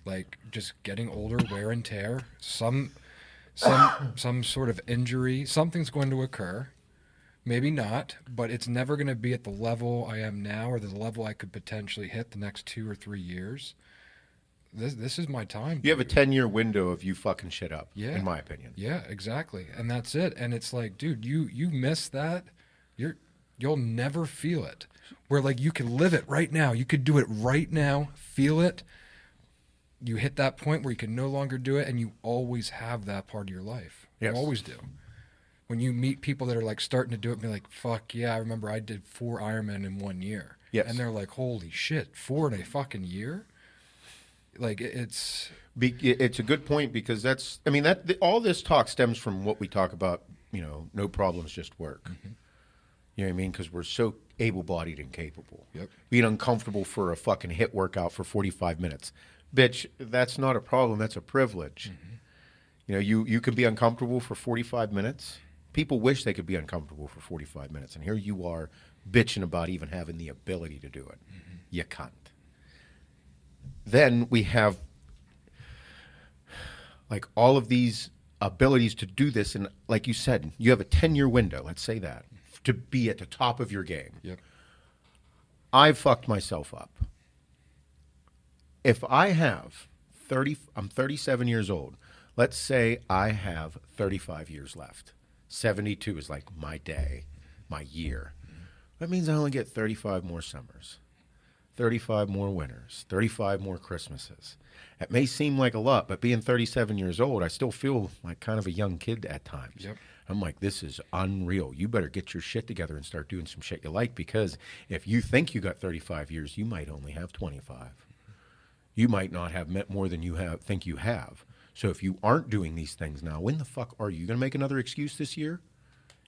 Like just getting older, wear and tear, some sort of injury, something's going to occur. Maybe not, but it's never going to be at the level I am now or the level I could potentially hit the next 2 or 3 years. This is my time. You have a 10-year window of you fucking shit up, in my opinion. Yeah, exactly. And that's it. And it's like, dude, you miss that, you'll never feel it. Where like you can live it right now. You could do it right now, feel it. You hit that point where you can no longer do it, and you always have that part of your life. Yes. You always do. When you meet people that are like starting to do it and be like, fuck yeah, I remember I did 4 Ironman in 1 year. Yes. And they're like, holy shit, 4 in a fucking year? Like it's a good point because all this talk stems from what we talk about, no problems, just work. Mm-hmm. You know what I mean? Because we're so able-bodied and capable. Yep. Being uncomfortable for a fucking HIIT workout for 45 minutes. Bitch, that's not a problem. That's a privilege. Mm-hmm. You can be uncomfortable for 45 minutes. People wish they could be uncomfortable for 45 minutes. And here you are bitching about even having the ability to do it. Mm-hmm. You can't. Then we have like all of these abilities to do this. And like you said, you have a 10-year window, let's say that, to be at the top of your game. Yep. I've fucked myself up. If I have I'm 37 years old. Let's say I have 35 years left. 72 is like my day, my year. That means I only get 35 more summers, 35 more winters, 35 more Christmases. It may seem like a lot, but being 37 years old, I still feel like kind of a young kid at times. Yep. I'm like, this is unreal. You better get your shit together and start doing some shit you like, because if you think you got 35 years, you might only have 25. You might not have met more than you think you have. So if you aren't doing these things now, when the fuck are you? You going to make another excuse this year?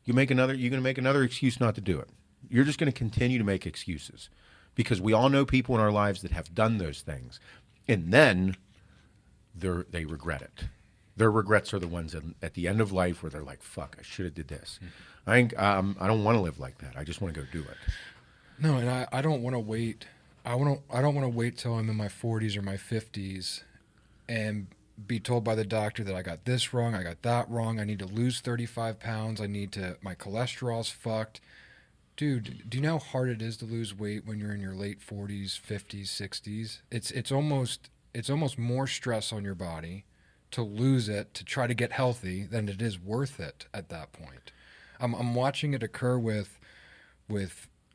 You're going to make another excuse not to do it. You're just going to continue to make excuses, because we all know people in our lives that have done those things, and then they regret it. Their regrets are the ones at the end of life where they're like, fuck, I should have did this. I don't want to live like that. I just want to go do it. No, and I don't want to wait. I don't want to wait till I'm in my 40s or my 50s and be told by the doctor that I got this wrong, I got that wrong, I need to lose 35 pounds, my cholesterol's fucked. Dude, do you know how hard it is to lose weight when you're in your late 40s, 50s, 60s? It's almost more stress on your body to lose it, to try to get healthy, than it is worth it at that point. I'm watching it occur with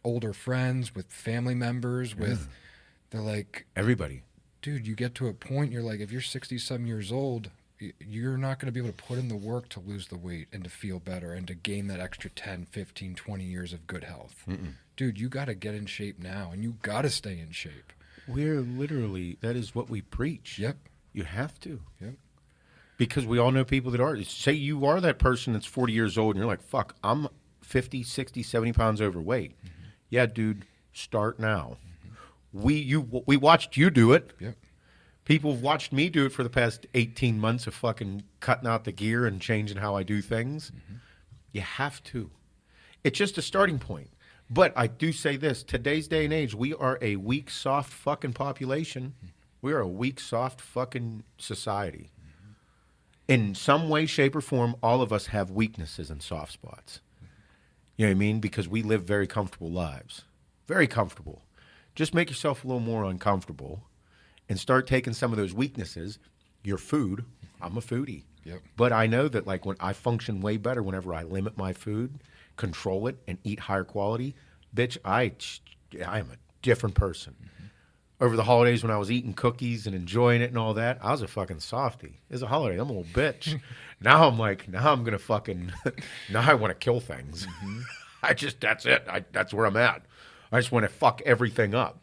older friends, with family members, they're like, everybody. Dude, you get to a point, you're like, if you're 60-some years old, you're not going to be able to put in the work to lose the weight and to feel better and to gain that extra 10, 15, 20 years of good health. Mm-mm. Dude, you got to get in shape now, and you got to stay in shape. That is what we preach. Yep. You have to. Yep. Because we all know people that are. Say you are that person that's 40 years old and you're like, fuck, I'm 50, 60, 70 pounds overweight. Mm-hmm. Yeah, dude, start now. Mm-hmm. We watched you do it. Yep. People have watched me do it for the past 18 months of fucking cutting out the gear and changing how I do things. Mm-hmm. You have to. It's just a starting point. But I do say this, today's day and age, we are a weak, soft fucking population. We are a weak, soft fucking society. In some way, shape, or form, all of us have weaknesses and soft spots. You know what I mean? Because we live very comfortable lives. Very comfortable. Just make yourself a little more uncomfortable and start taking some of those weaknesses. Your food, I'm a foodie. Yep. But I know that like when I function way better whenever I limit my food, control it, and eat higher quality. Bitch, I am a different person. Mm-hmm. Over the holidays when I was eating cookies and enjoying it and all that, I was a fucking softie. It's a holiday. I'm a little bitch. Now I'm going to fucking, now I want to kill things. Mm-hmm. That's it. That's where I'm at. I just want to fuck everything up.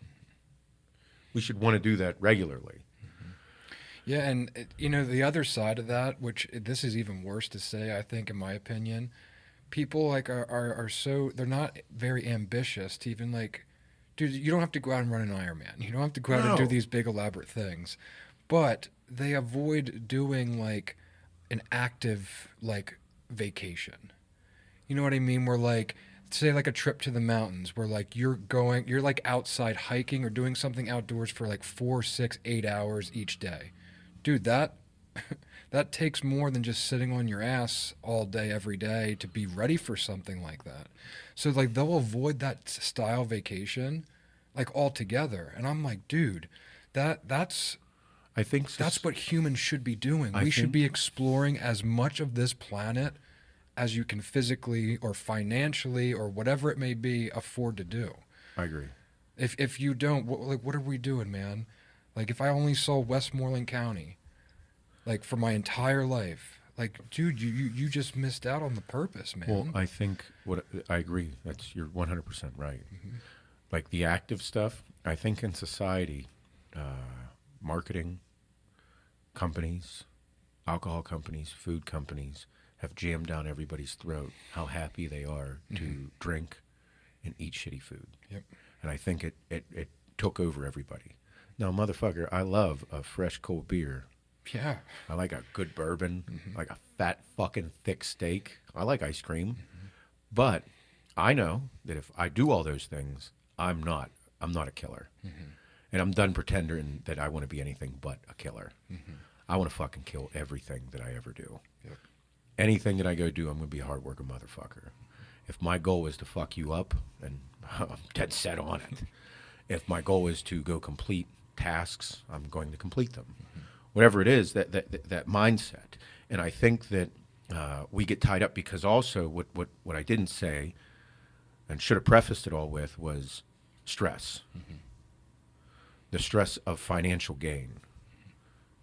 We should want to do that regularly. Yeah, and the other side of that, which this is even worse to say, I think, in my opinion, people like are so, they're not very ambitious to even like, dude, you don't have to go out and run an Ironman. You don't have to go out and do these big elaborate things, but they avoid doing like an active like vacation. You know what I mean? Where like, say like a trip to the mountains where like you're like outside hiking or doing something outdoors for like 4, 6, 8 hours each day. Dude, that takes more than just sitting on your ass all day, every day to be ready for something like that. So like they'll avoid that style vacation like altogether. And I'm like, dude, that's what humans should be doing. We should be exploring as much of this planet as you can physically or financially or whatever it may be afford to do. I agree. If you don't, what are we doing, man? Like if I only saw Westmoreland County, like for my entire life, like dude, you just missed out on the purpose, man. Well, I think I agree. You're 100% right. Mm-hmm. Like the active stuff, I think in society, marketing companies, alcohol companies, food companies have jammed down everybody's throat how happy they are to drink and eat shitty food. Yep. And I think it took over everybody. Now, motherfucker, I love a fresh cold beer. Yeah. I like a good bourbon, like a fat fucking thick steak. I like ice cream. But I know that if I do all those things, I'm not a killer. And I'm done pretending that I want to be anything but a killer. I want to fucking kill everything that I ever do. Yep. Anything that I go do, I'm going to be a hard working motherfucker. If my goal is to fuck you up, and I'm dead set on it. If my goal is to go complete tasks, I'm going to complete them. Whatever it is, that mindset. And I think that we get tied up because also what I didn't say and should have prefaced it all with was stress. The stress of financial gain.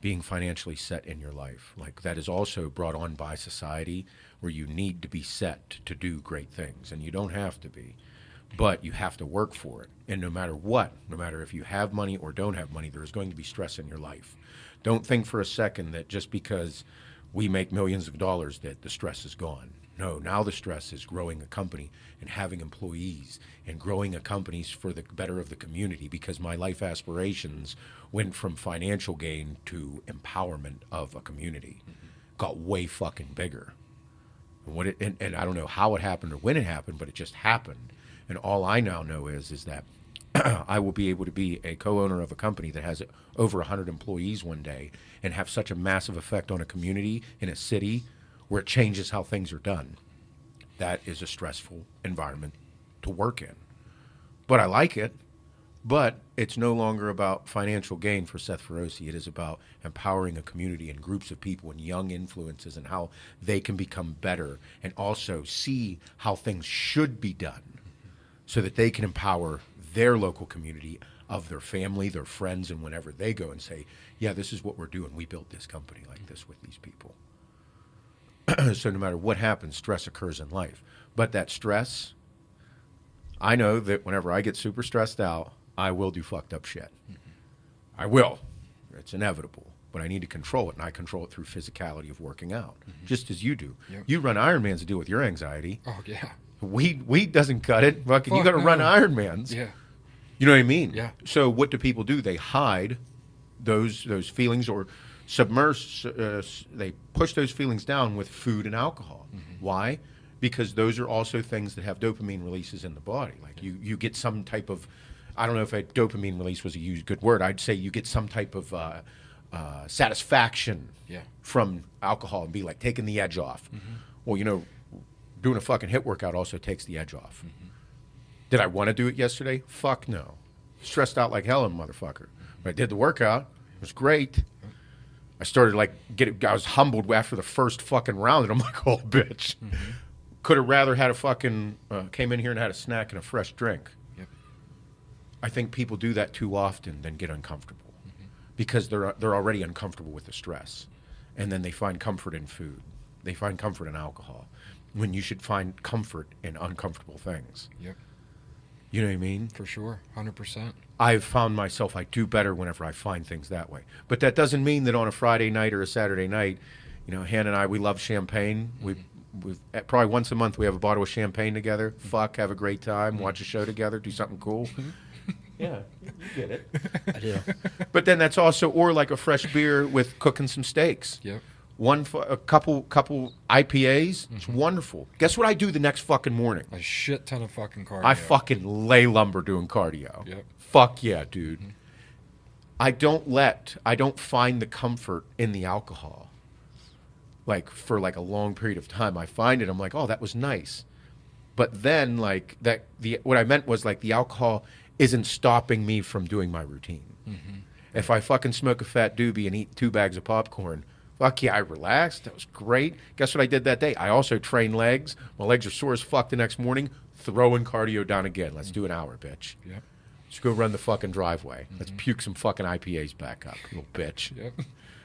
Being financially set in your life. Like that is also brought on by society where you need to be set to do great things. And you don't have to be, but you have to work for it. And no matter what, no matter if you have money or don't have money, there is going to be stress in your life. Don't think for a second that just because we make millions of dollars that the stress is gone. No, now the stress is growing a company and having employees and growing a company for the better of the community, because my life aspirations went from financial gain to empowerment of a community. Got way fucking bigger. And I don't know how it happened or when it happened, but it just happened. And all I now know is that I will be able to be a co-owner of a company that has over 100 employees one day and have such a massive effect on a community in a city where it changes how things are done. That is a stressful environment to work in. But I like it. But it's no longer about financial gain for Seth Feroce. It is about empowering a community and groups of people and young influences and how they can become better and also see how things should be done so that they can empower their local community of their family, their friends, and whenever they go and say, yeah, this is what we're doing. We built this company like this with these people. So no matter what happens, stress occurs in life. But that stress, I know that whenever I get super stressed out, I will do fucked up shit. I will. It's inevitable. But I need to control it, and I control it through physicality of working out, just as you do. Yep. You run Ironmans to deal with your anxiety. Oh, yeah. Weed doesn't cut it. Fucking, you got to run Ironmans. Yeah. You know what I mean? Yeah. So what do people do? They hide those feelings or submerge. They push those feelings down with food and alcohol. Why? Because those are also things that have dopamine releases in the body. Like you get some type of, I don't know if a dopamine release was a good word. I'd say you get some type of satisfaction from alcohol and be like taking the edge off. Well, you know, doing a fucking HIIT workout also takes the edge off. Did I want to do it yesterday? Fuck no. Stressed out like hell, motherfucker. But I did the workout. It was great. I started I was humbled after the first fucking round, and I'm like, oh, bitch. Could have rather had a fucking, came in here and had a snack and a fresh drink. Yep. I think people do that too often, then get uncomfortable because they're already uncomfortable with the stress. And then they find comfort in food. They find comfort in alcohol when you should find comfort in uncomfortable things. Yep. You know what I mean? For sure. 100%. I've found myself, I do better whenever I find things that way. But that doesn't mean that on a Friday night or a Saturday night, you know, Han and I, we love champagne. probably once a month we have a bottle of champagne together. Fuck, have a great time, watch a show together, do something cool. Yeah, you get it. I do. But then that's also, or like a fresh beer with cooking some steaks. Yep. A couple IPAs. It's wonderful. Guess what I do the next fucking morning? A shit ton of fucking cardio. I fucking lay lumber doing cardio. Yep. Fuck yeah, dude. I don't find the comfort in the alcohol. Like for like a long period of time, I find it. I'm like, oh, that was nice. But then like what I meant was like the alcohol isn't stopping me from doing my routine. If I fucking smoke a fat doobie and eat 2 bags of popcorn, fuck yeah, I relaxed. That was great. Guess what I did that day? I also trained legs. My legs are sore as fuck the next morning. Throwing cardio down again. Let's do an hour, bitch. Yep. Let's go run the fucking driveway. Let's puke some fucking IPAs back up, you little bitch. Yep.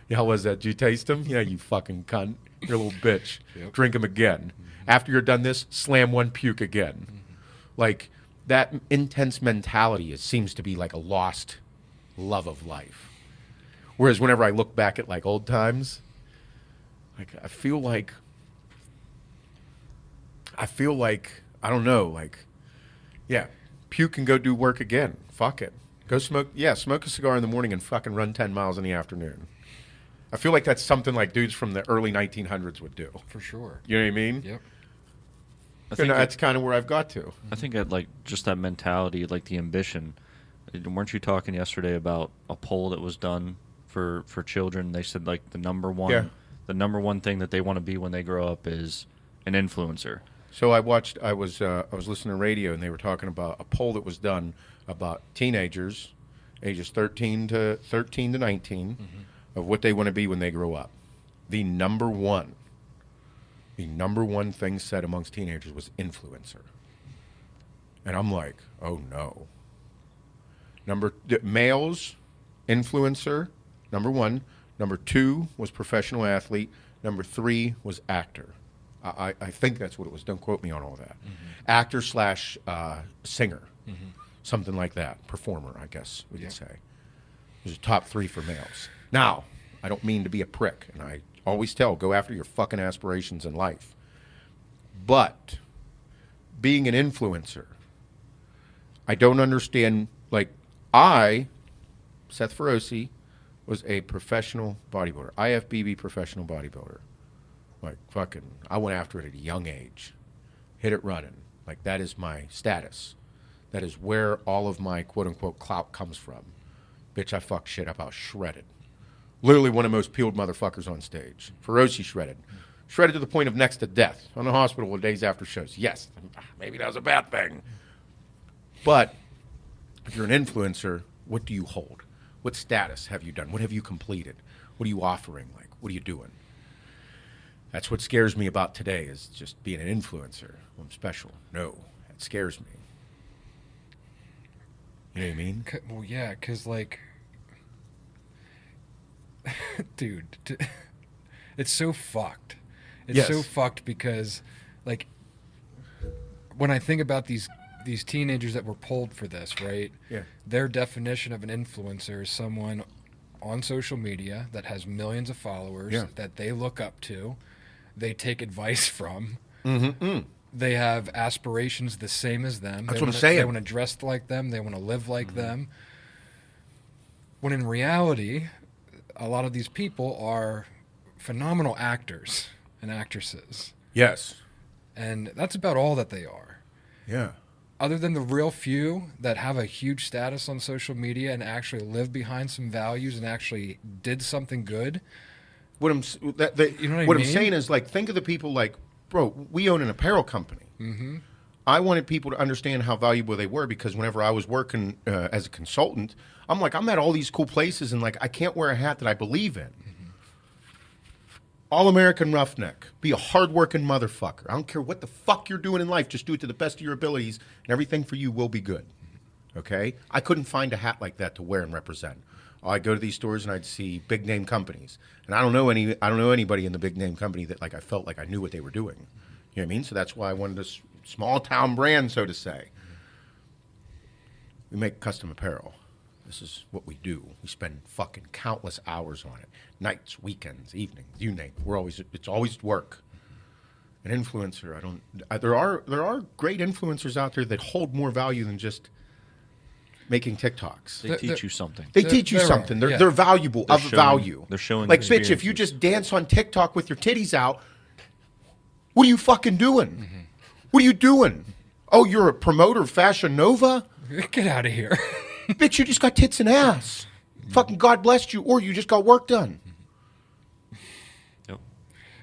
Yeah, how was that? Did you taste them? Yeah, you fucking cunt. You're a little bitch. Yep. Drink them again. After you're done this, slam one puke again. Like, that intense mentality seems to be like a lost love of life. Whereas whenever I look back at like old times, like I feel like I don't know, like, yeah, puke and go do work again. Fuck it. Go smoke a cigar in the morning and fucking run 10 miles in the afternoon. I feel like that's something like dudes from the early 1900s would do. For sure. You know what I mean? Yep. That's kind of where I've got to. I think at like just that mentality, like the ambition. Weren't you talking yesterday about a poll that was done for children? They said like the number one thing that they want to be when they grow up is an influencer. So I was listening to radio and they were talking about a poll that was done about teenagers, ages 13 to 19, of what they want to be when they grow up. The number one thing said amongst teenagers was influencer. And I'm like, oh no. Males, influencer, number 1. Number 2 was professional athlete. Number 3 was actor. I think that's what it was. Don't quote me on all that. Actor / singer. Something like that. Performer, I guess we could say. It was a top 3 for males. Now, I don't mean to be a prick, and I always tell, go after your fucking aspirations in life. But being an influencer, I don't understand. Like, Seth Feroce, was a professional bodybuilder, IFBB professional bodybuilder. Like, fucking, I went after it at a young age. Hit it running. Like, that is my status. That is where all of my quote-unquote clout comes from. Bitch, I fuck shit up. I was shredded. Literally one of the most peeled motherfuckers on stage. Feroce shredded. Shredded to the point of next to death. On the hospital days after shows. Yes, maybe that was a bad thing. But if you're an influencer, what do you hold? What status have you done? What have you completed? What are you offering? Like, what are you doing? That's what scares me about today, is just being an influencer. I'm special. No, that scares me. You know what I mean? Well, yeah, because, like, dude, it's so fucked. It's so fucked because, like, when I think about these teenagers that were polled for this, right? Yeah. Their definition of an influencer is someone on social media that has millions of followers that they look up to, they take advice from. They have aspirations the same as them. That's what I'm saying. They want to dress like them. They want to live like them. When in reality, a lot of these people are phenomenal actors and actresses. Yes. And that's about all that they are. Yeah. Other than the real few that have a huge status on social media and actually live behind some values and actually did something good. What I'm saying is, like, think of the people like, bro, we own an apparel company. I wanted people to understand how valuable they were, because whenever I was working as a consultant, I'm like, I'm at all these cool places and, like, I can't wear a hat that I believe in. All-American roughneck. Be a hard-working motherfucker. I don't care what the fuck you're doing in life. Just do it to the best of your abilities, and everything for you will be good. Okay? I couldn't find a hat like that to wear and represent. I'd go to these stores and I'd see big-name companies, and I don't know anybody in the big-name company that, like, I felt like I knew what they were doing. You know what I mean? So that's why I wanted a small-town brand, so to say. We make custom apparel. This is what we do. We spend fucking countless hours on it. Nights, weekends, evenings, you name it. It's always work. an influencer. There are great influencers out there that hold more value than just making TikToks. They teach you something. They teach you something. They're valuable, of value. They're showing like, bitch, if you just dance on TikTok with your titties out, what are you fucking doing? Mm-hmm. What are you doing? Oh, you're a promoter of Fashion Nova? Get out of here. Bitch, you just got tits and ass. Fucking God blessed you, or you just got work done. Yep.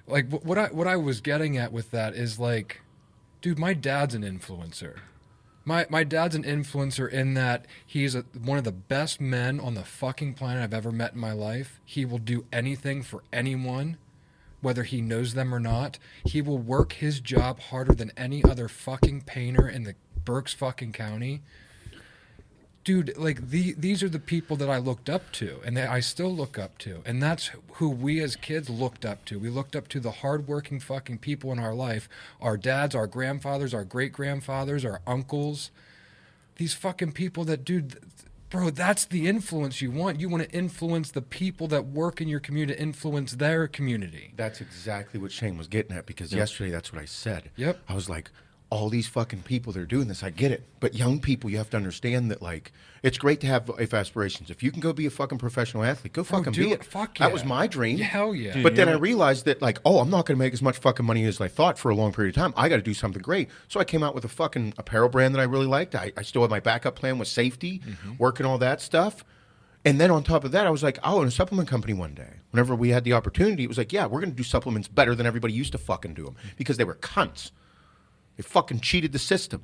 Like, what I was getting at with that is, like, dude, my dad's an influencer. My dad's an influencer in that he's one of the best men on the fucking planet I've ever met in my life. He will do anything for anyone, whether he knows them or not. He will work his job harder than any other fucking painter in the Berks fucking county. Dude, like, these are the people that I looked up to, and that I still look up to. And that's who we as kids looked up to. We looked up to the hardworking fucking people in our life. Our dads, our grandfathers, our great-grandfathers, our uncles. These fucking people that, dude, bro, that's the influence you want. You want to influence the people that work in your community, influence their community. That's exactly what Shane was getting at, because yesterday that's what I said. Yep. I was like, all these fucking people that are doing this, I get it. But young people, you have to understand that, like, it's great to have aspirations. If you can go be a fucking professional athlete, go fucking be it. Fuck yeah. That was my dream. Yeah, hell yeah. Dude, But then I realized that, like, I'm not going to make as much fucking money as I thought for a long period of time. I got to do something great. So I came out with a fucking apparel brand that I really liked. I still had my backup plan with safety, working all that stuff. And then on top of that, I was like, I'll own a supplement company one day. Whenever we had the opportunity, it was like, yeah, we're going to do supplements better than everybody used to fucking do them, because they were cunts. They fucking cheated the system.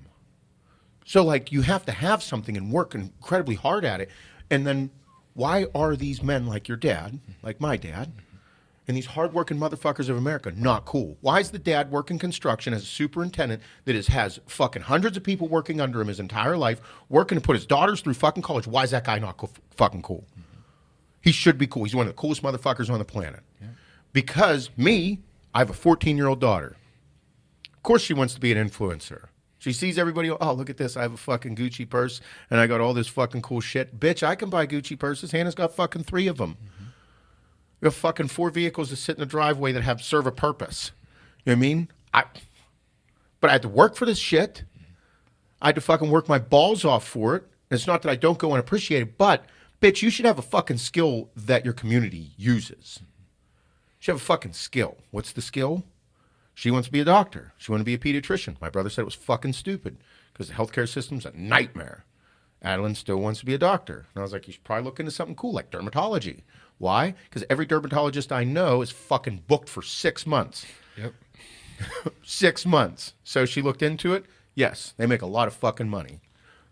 So, like, you have to have something and work incredibly hard at it. And then why are these men like your dad, like my dad, and these hardworking motherfuckers of America not cool? Why is the dad working construction as a superintendent that has fucking hundreds of people working under him his entire life, working to put his daughters through fucking college? Why is that guy not fucking cool? He should be cool. He's one of the coolest motherfuckers on the planet. Yeah. Because I have a 14-year-old daughter. Of course she wants to be an influencer. She sees everybody, oh, look at this. I have a fucking Gucci purse, and I got all this fucking cool shit. Bitch, I can buy Gucci purses. Hannah's got fucking 3 of them. We have fucking 4 vehicles that sit in the driveway that serve a purpose. You know what I mean? But I had to work for this shit. I had to fucking work my balls off for it. And it's not that I don't go and appreciate it, but, bitch, you should have a fucking skill that your community uses. You should have a fucking skill. What's the skill? She wants to be a doctor. She wanted to be a pediatrician. My brother said it was fucking stupid because the healthcare system's a nightmare. Adeline still wants to be a doctor. And I was like, you should probably look into something cool like dermatology. Why? Because every dermatologist I know is fucking booked for 6 months. Yep. 6 months. So she looked into it. Yes, they make a lot of fucking money.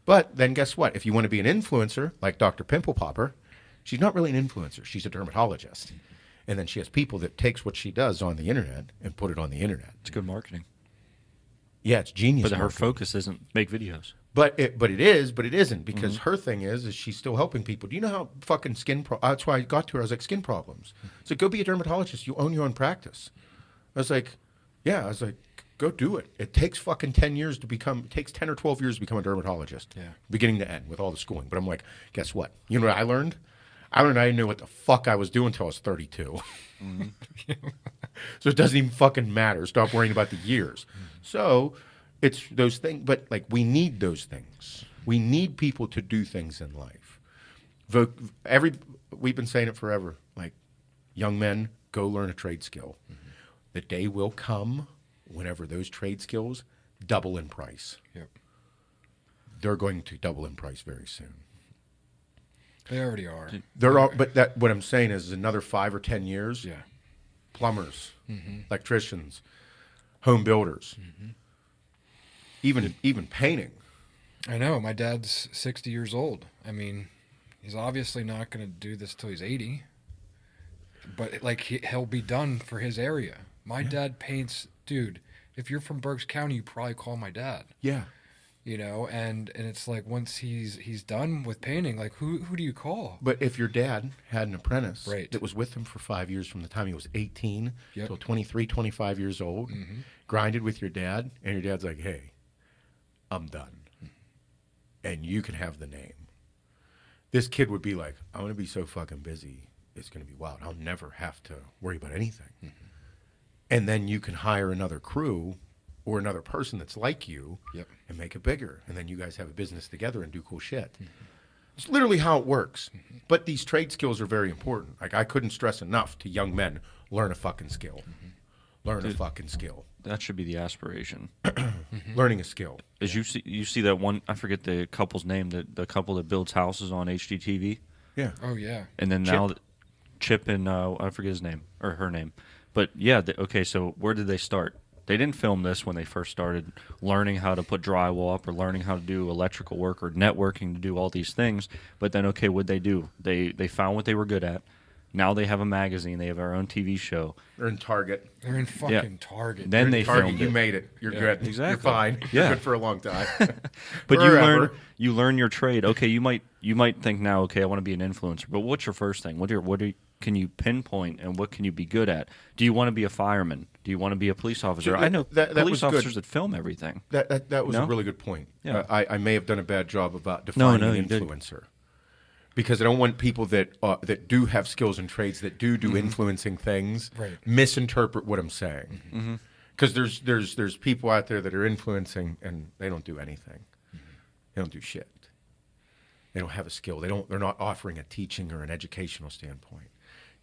But then guess what? If you want to be an influencer like Dr. Pimple Popper, she's not really an influencer. She's a dermatologist. And then she has people that takes what she does on the internet and put it on the internet. It's good marketing. Yeah, it's genius. But her focus isn't make videos. But it isn't, because her thing is she's still helping people. Do you know how fucking that's why I got to her. I was like, skin problems. So go be a dermatologist. You own your own practice. I was like, yeah. I was like, go do it. It takes fucking 10 years to become. It takes 10 or 12 years to become a dermatologist. Yeah. Beginning to end with all the schooling. But I'm like, guess what? You know what I learned? I didn't know what the fuck I was doing until I was 32. So it doesn't even fucking matter. Stop worrying about the years. So it's those things. But, like, we need those things. We need people to do things in life. We've been saying it forever. Like, young men, go learn a trade skill. The day will come whenever those trade skills double in price. Yep. They're going to double in price very soon. They already are. But what I'm saying is another 5 or 10 years. Yeah. Plumbers, electricians, home builders, even painting. I know. My dad's 60 years old. I mean, he's obviously not going to do this till he's 80. But, like, he'll be done for his area. My dad paints, dude. If you're from Berks County, you probably call my dad. Yeah. You know, and it's like once he's done with painting, like who do you call? But if your dad had an apprentice that was with him for 5 years from the time he was 18 till 23, 25 years old, grinded with your dad, and your dad's like, hey, I'm done. And you can have the name. This kid would be like, I'm going to be so fucking busy, it's going to be wild. I'll never have to worry about anything. And then you can hire another crew or another person that's like you and make it bigger. And then you guys have a business together and do cool shit. Mm-hmm. It's literally how it works. Mm-hmm. But these trade skills are very important. Like, I couldn't stress enough to young men, learn a fucking skill. Mm-hmm. Learn a fucking skill. That should be the aspiration. Learning a skill. As you see that one, I forget the couple's name, the couple that builds houses on HGTV. Yeah. Oh, yeah. And then now Chip and I forget his name or her name. But yeah, okay, so where did they start? They didn't film this when they first started learning how to put drywall up or learning how to do electrical work or networking to do all these things. But then, okay, what'd they do? They found what they were good at. Now they have a magazine. They have their own TV show. They're in Target. They're in fucking Target. Then they Target, filmed you it. made it. You're good. Exactly. You're fine. You're good for a long time. But you learn your trade. Okay, you might think now, okay, I want to be an influencer. But what's your first thing? Can you pinpoint, and what can you be good at? Do you want to be a fireman? Do you want to be a police officer? I know police officers that film everything. That was a really good point. Yeah. I may have done a bad job about defining an influencer. Because I don't want people that do have skills and trades that do influencing things misinterpret what I'm saying. Because there's people out there that are influencing and they don't do anything. They don't do shit. They don't have a skill. They're not offering a teaching or an educational standpoint.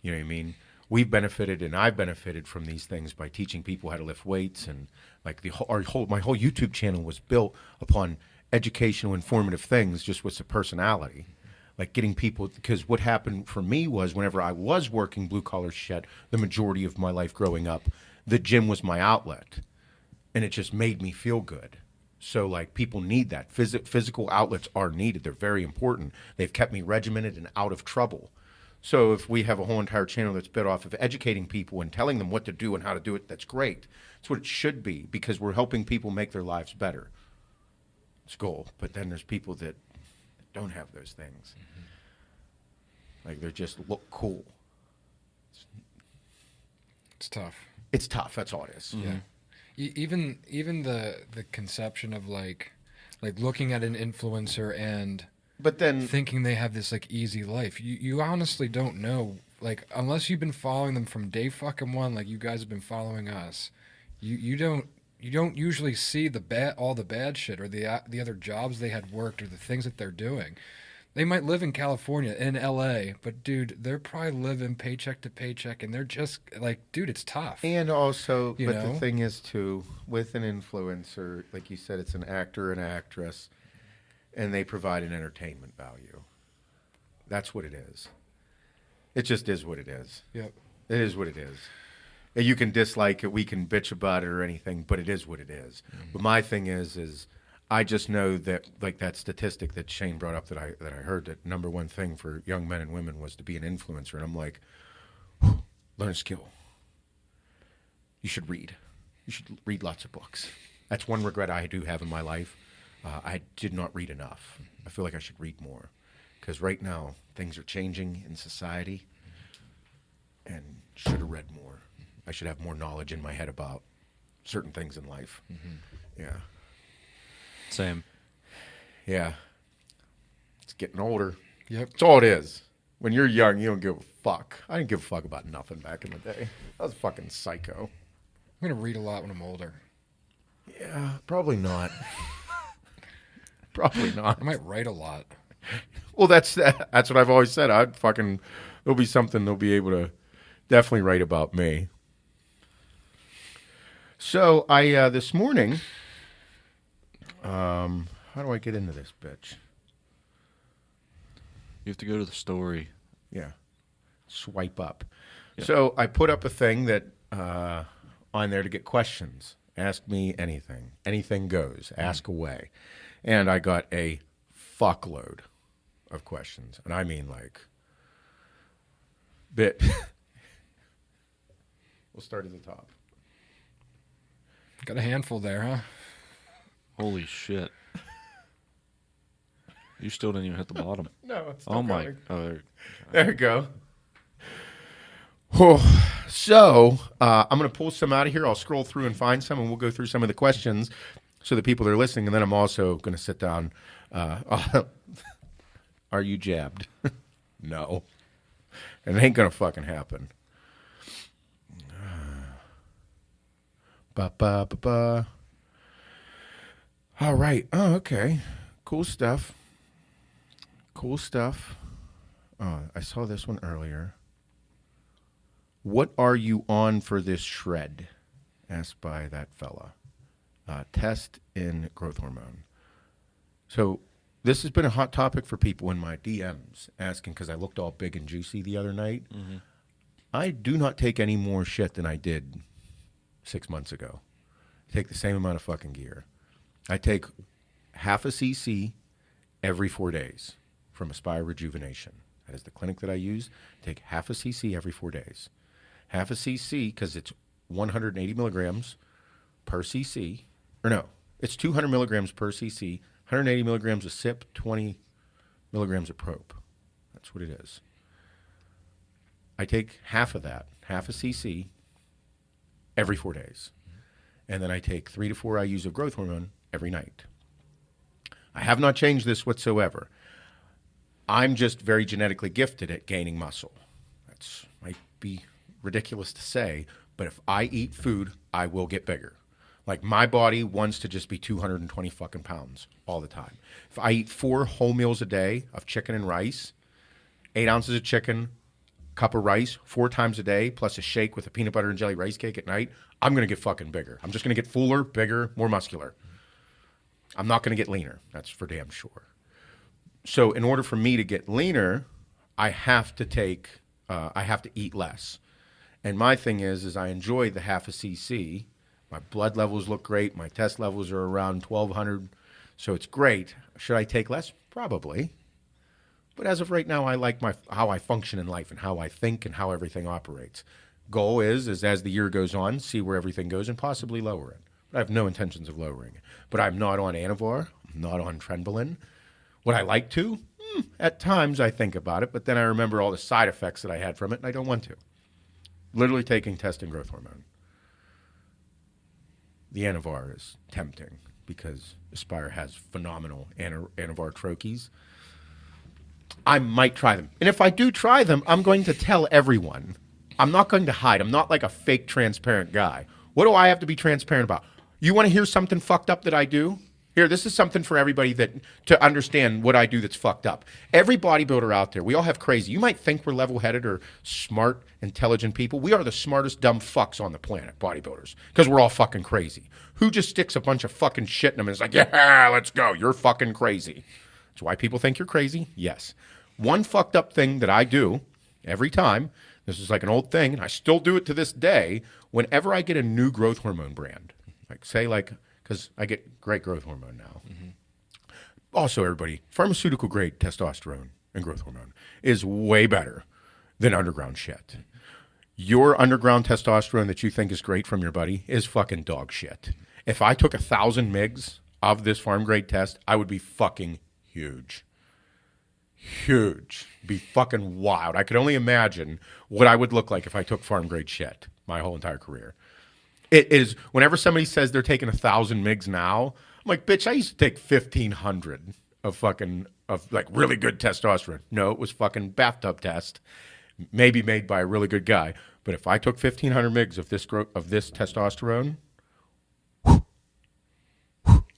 You know what I mean? We've benefited, and I've benefited from these things by teaching people how to lift weights, and like my whole YouTube channel was built upon educational, informative things, just with the personality. Like getting people, because what happened for me was whenever I was working blue collar shit, the majority of my life growing up, the gym was my outlet, and it just made me feel good. So like people need that. Physical outlets are needed. They're very important. They've kept me regimented and out of trouble. So if we have a whole entire channel that's built off of educating people and telling them what to do and how to do it, that's great. That's what it should be, because we're helping people make their lives better. It's goal. But then there's people that don't have those things. Like they just look cool. It's tough. It's tough. That's all it is. Yeah. Even the conception of like looking at an influencer and but then thinking they have this like easy life. You honestly don't know, like, unless you've been following them from day fucking one, like you guys have been following us. You don't usually see all the bad shit or the other jobs they had worked or the things that they're doing. They might live in California, in LA, but dude, they're probably living paycheck to paycheck, and they're just like, dude, it's tough. And also, the thing is too, with an influencer, like you said, it's an actor and actress, and they provide an entertainment value. That's what it is. It just is what it is. Yep. It is what it is. And you can dislike it, we can bitch about it or anything, but it is what it is. Mm-hmm. But my thing is I just know that, like that statistic that Shane brought up that I heard, that number one thing for young men and women was to be an influencer. And I'm like, learn a skill. You should read. You should read lots of books. That's one regret I do have in my life. I did not read enough. I feel like I should read more. Because right now, things are changing in society, and should have read more. I should have more knowledge in my head about certain things in life. Mm-hmm. Yeah. Same. Yeah. It's getting older. Yep. That's all it is. When you're young, you don't give a fuck. I didn't give a fuck about nothing back in the day. I was fucking psycho. I'm going to read a lot when I'm older. Yeah, probably not. Probably not. I might write a lot. Well, that's what I've always said. There'll be something they'll be able to definitely write about me. So I this morning, how do I get into this bitch? You have to go to the story. Yeah, swipe up. Yep. So I put up a thing that on there to get questions. Ask me anything. Anything goes. Ask away. And I got a fuckload of questions, and I mean like bit. We'll start at the top. Got a handful there, huh? Holy shit. You still didn't even hit the bottom. No, it's still oh my. going. Oh, there you go. Oh, so I'm going to pull some out of here. I'll scroll through and find some, and we'll go through some of the questions so the people that are listening, and then I'm also going to sit down. Are you jabbed? No. It ain't going to fucking happen. Ba-ba-ba-ba. All right. Oh, okay. Cool stuff. Cool stuff. Oh, I saw this one earlier. What are you on for this shred? Asked by that fella. Test in growth hormone. So this has been a hot topic for people in my DMs asking because I looked all big and juicy the other night. Mm-hmm. I do not take any more shit than I did 6 months ago. I take the same amount of fucking gear. I take half a cc every 4 days from Aspire Rejuvenation. That is the clinic that I use. Take half a cc every 4 days. Half a cc because it's 180 milligrams per cc. Or no, it's 200 milligrams per cc, 180 milligrams a sip, 20 milligrams of prop. That's what it is. I take half of that, half a cc, every 4 days. And then I take 3 to 4 IUs of growth hormone every night. I have not changed this whatsoever. I'm just very genetically gifted at gaining muscle. That might be ridiculous to say, but if I eat food, I will get bigger. Like, my body wants to just be 220 fucking pounds all the time. If I eat 4 whole meals a day of chicken and rice, 8 ounces of chicken, cup of rice 4 times a day, plus a shake with a peanut butter and jelly rice cake at night, I'm going to get fucking bigger. I'm just going to get fuller, bigger, more muscular. I'm not going to get leaner. That's for damn sure. So in order for me to get leaner, I have to eat less. And my thing is I enjoy the half a cc. My blood levels look great. My test levels are around 1,200. So it's great. Should I take less? Probably. But as of right now, I like how I function in life and how I think and how everything operates. Goal is as the year goes on, see where everything goes and possibly lower it. But I have no intentions of lowering it. But I'm not on Anavar. I'm not on Trenbolin. Would I like to? At times I think about it, but then I remember all the side effects that I had from it, and I don't want to. Literally taking test and growth hormone. The Anavar is tempting because Aspire has phenomenal Anavar troches. I might try them. And if I do try them, I'm going to tell everyone. I'm not going to hide. I'm not like a fake transparent guy. What do I have to be transparent about? You want to hear something fucked up that I do? Here, this is something for everybody to understand what I do that's fucked up. Every bodybuilder out there, we all have crazy. You might think we're level-headed or smart, intelligent people. We are the smartest dumb fucks on the planet, bodybuilders, because we're all fucking crazy. Who just sticks a bunch of fucking shit in them and is like, yeah, let's go. You're fucking crazy. That's why people think you're crazy? Yes. One fucked up thing that I do every time, this is like an old thing, and I still do it to this day, whenever I get a new growth hormone brand, because I get great growth hormone now. Mm-hmm. Also, everybody, pharmaceutical-grade testosterone and growth hormone is way better than underground shit. Your underground testosterone that you think is great from your buddy is fucking dog shit. If I took 1,000 mgs of this farm-grade test, I would be fucking huge. Huge. Be fucking wild. I could only imagine what I would look like if I took farm-grade shit my whole entire career. It is, whenever somebody says they're taking 1,000 mgs now, I'm like, bitch, I used to take 1,500 of really good testosterone. No, it was fucking bathtub test, maybe made by a really good guy. But if I took 1,500 mgs of this testosterone,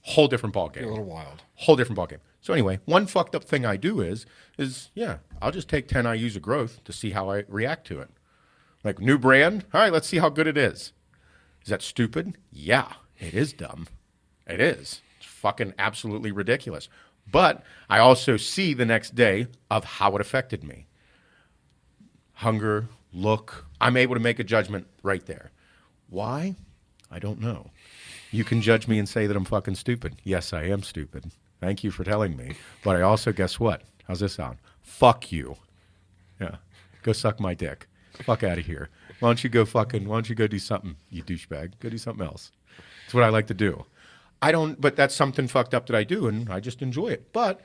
whole different ballgame. A little wild. Whole different ballgame. So anyway, one fucked up thing I do is I'll just take 10 IUs of growth to see how I react to it. Like, new brand, all right, let's see how good it is. Is that stupid? Yeah, it is dumb. It is. It's fucking absolutely ridiculous. But I also see the next day of how it affected me. Hunger, look. I'm able to make a judgment right there. Why? I don't know. You can judge me and say that I'm fucking stupid. Yes, I am stupid. Thank you for telling me. But I also, guess what? How's this sound? Fuck you. Yeah. Go suck my dick. Fuck out of here. Why don't you go do something, you douchebag? Go do something else. It's what I like to do. But that's something fucked up that I do, and I just enjoy it. But,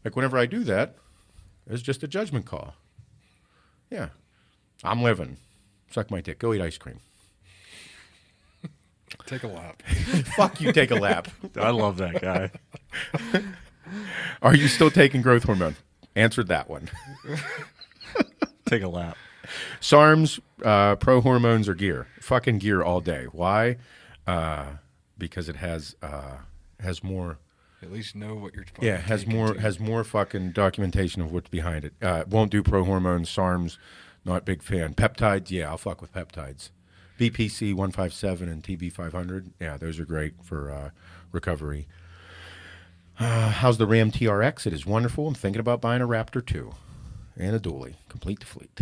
like, whenever I do that, it's just a judgment call. Yeah. I'm living. Suck my dick. Go eat ice cream. Take a lap. Fuck you, take a lap. I love that guy. Are you still taking growth hormone? Answered that one. Take a lap. SARMs, pro hormones, or gear? Fucking gear all day. Why? because it has more. At least know what you're. Fucking Yeah, has more fucking documentation of what's behind it. Won't do pro-hormones, SARMs, not big fan. Peptides, yeah, I'll fuck with peptides. BPC 157 and TB 500, yeah, those are great for recovery. How's the Ram TRX? It is wonderful. I'm thinking about buying a Raptor 2 and a dually. Complete the fleet.